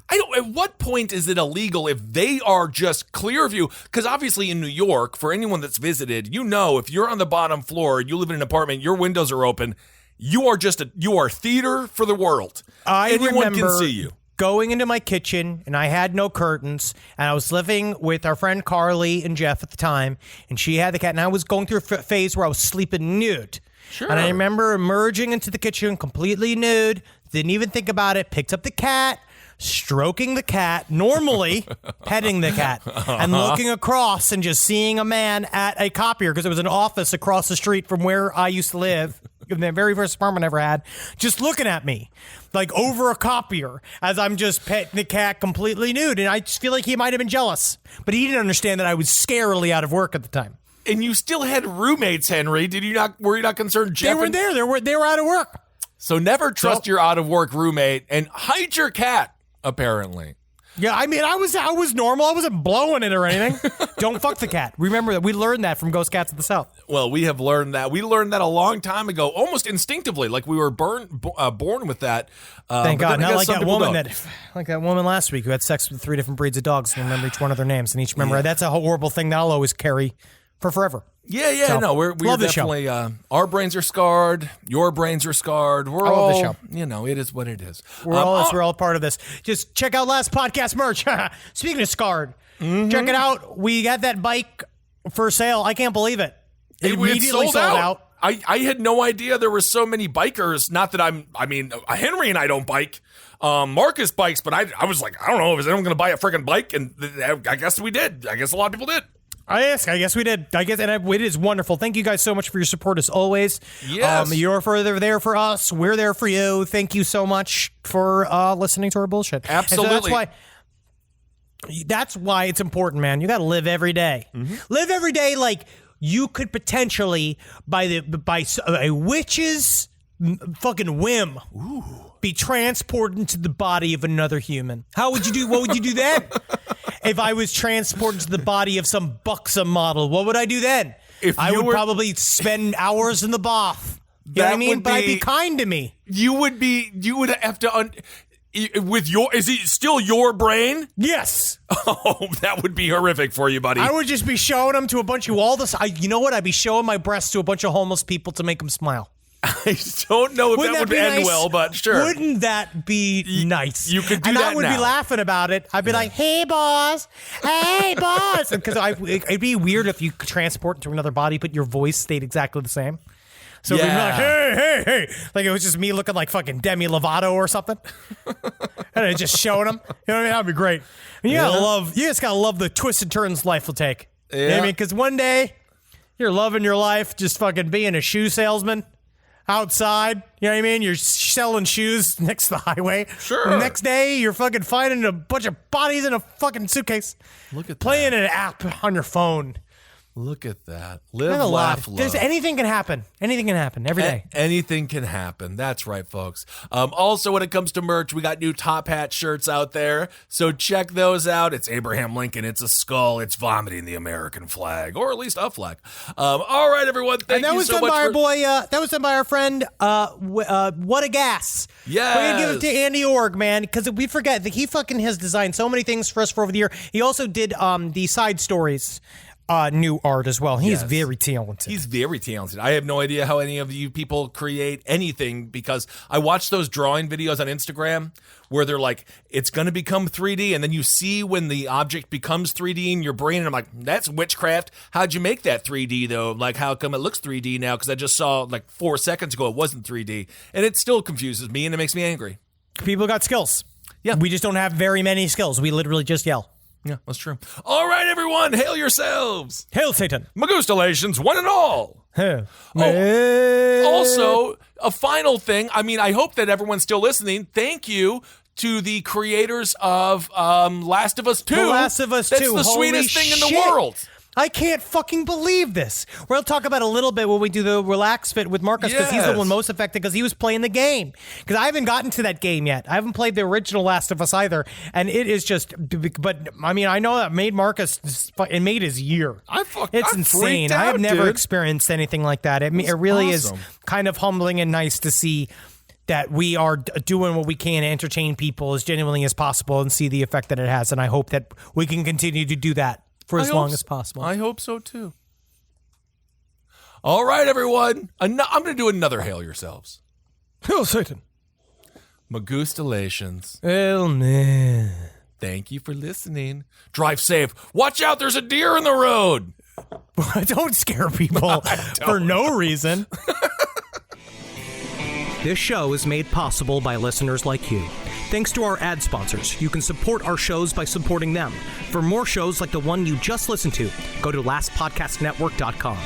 at what point is it illegal if they are just clear of you? Because obviously in New York, for anyone that's visited, if you're on the bottom floor, you live in an apartment, your windows are open, you are theater for the world. Anyone can see you. Going into my kitchen, and I had no curtains, and I was living with our friend Carly and Jeff at the time, and she had the cat, and I was going through a phase where I was sleeping nude. Sure. And I remember emerging into the kitchen completely nude, didn't even think about it, picked up the cat, stroking the cat, normally petting the cat, and looking across and just seeing a man at a copier, because it was an office across the street from where I used to live, the very first apartment I ever had, just looking at me, like over a copier, as I'm just petting the cat completely nude. And I just feel like he might have been jealous, but he didn't understand that I was scarily out of work at the time. And you still had roommates, Henry. Were you not concerned, Jeff? They were there. They were out of work. So never trust your out of work roommate, and hide your cat. Apparently. Yeah, I mean, I was normal. I wasn't blowing it or anything. Don't fuck the cat. Remember that. We learned that from Ghost Cats of the South. Well, we have learned that. We learned that a long time ago, almost instinctively, like we were born with that. Thank God. Not like that woman last week who had sex with 3 different breeds of dogs and remember each one of their names and each member. That's a horrible thing that I'll always carry for forever. Yeah, so, no, we're definitely, our brains are scarred, your brains are scarred, we're all, the show. It is what it is. We're all part of this. Just check out last podcast merch. Speaking of scarred, check it out. We got that bike for sale. I can't believe it. It immediately sold out. I had no idea there were so many bikers. Not that Henry and I don't bike. Marcus bikes, but I was like, I don't know, is anyone going to buy a freaking bike? And I guess we did. I guess a lot of people did. I guess we did. It is wonderful. Thank you guys so much for your support as always. Yes. You're there for us. We're there for you. Thank you so much for listening to our bullshit. Absolutely. And so that's why it's important, man. You got to live every day. Mm-hmm. Live every day like you could potentially, by a witch's fucking whim, be transported into the body of another human. What would you do then? If I was transported to the body of some buxom model, what would I do then? I would probably spend hours in the bath. You know what I mean? But I'd be kind to me. You would have to, is it still your brain? Yes. Oh, that would be horrific for you, buddy. I would just be showing them to a bunch of you know what? I'd be showing my breasts to a bunch of homeless people to make them smile. I don't know if that would end well, but sure. Wouldn't that be nice? You could do that now. And I would be laughing about it. I'd be like, hey, boss. Hey, boss. Because it'd be weird if you could transport into another body, but your voice stayed exactly the same. So we'd be like, hey. Like it was just me looking like fucking Demi Lovato or something. And I just showing them. You know what I mean? That'd be great. And you just gotta love the twists and turns life will take. Yeah. You know what I mean? Because one day, you're loving your life just fucking being a shoe salesman. Outside, you know what I mean? You're selling shoes next to the highway. Sure. The next day, you're fucking finding a bunch of bodies in a fucking suitcase. Look at playing an app on your phone. Look at that. Live, laugh, love. Anything can happen. Anything can happen every day. Anything can happen. That's right, folks. Also, when it comes to merch, we got new top hat shirts out there. So check those out. It's Abraham Lincoln. It's a skull. It's vomiting the American flag, or at least a flag. All right, everyone. Thank you so much. That was done by our friend, What a Gas. Yes. We're going to give it to Andy Org, man, because we forget that he fucking has designed so many things for us for over the year. He also did the side stories. New art as well. He's very talented. He's very talented. I have no idea how any of you people create anything because I watch those drawing videos on Instagram where they're like, it's going to become 3D. And then you see when the object becomes 3D in your brain. And I'm like, that's witchcraft. How'd you make that 3D though? Like, how come it looks 3D now? Because I just saw like 4 seconds ago, it wasn't 3D. And it still confuses me and it makes me angry. People got skills. Yeah. We just don't have very many skills. We literally just yell. Yeah, that's true. All right, everyone, hail yourselves. Hail Satan. Magustalations, one and all. Hail. Also, a final thing. I mean, I hope that everyone's still listening. Thank you to the creators of Last of Us 2. The Last of Us 2. That's the sweetest thing in the world. I can't fucking believe this. We'll talk about it a little bit when we do the relax fit with Marcus, because he's the one most affected because he was playing the game. Because I haven't gotten to that game yet. I haven't played the original Last of Us either, and it is just. But I mean, I know that made Marcus. It made his year. It's insane. I have never experienced anything like that. It really is kind of humbling and nice to see that we are doing what we can to entertain people as genuinely as possible and see the effect that it has. And I hope that we can continue to do that for as long as possible. I hope so, too. All right, everyone. I'm going to do another Hail Yourselves. Hail Satan. Magustalations. Hail man. Thank you for listening. Drive safe. Watch out, there's a deer in the road. Don't scare people for no reason. This show is made possible by listeners like you. Thanks to our ad sponsors, you can support our shows by supporting them. For more shows like the one you just listened to, go to lastpodcastnetwork.com.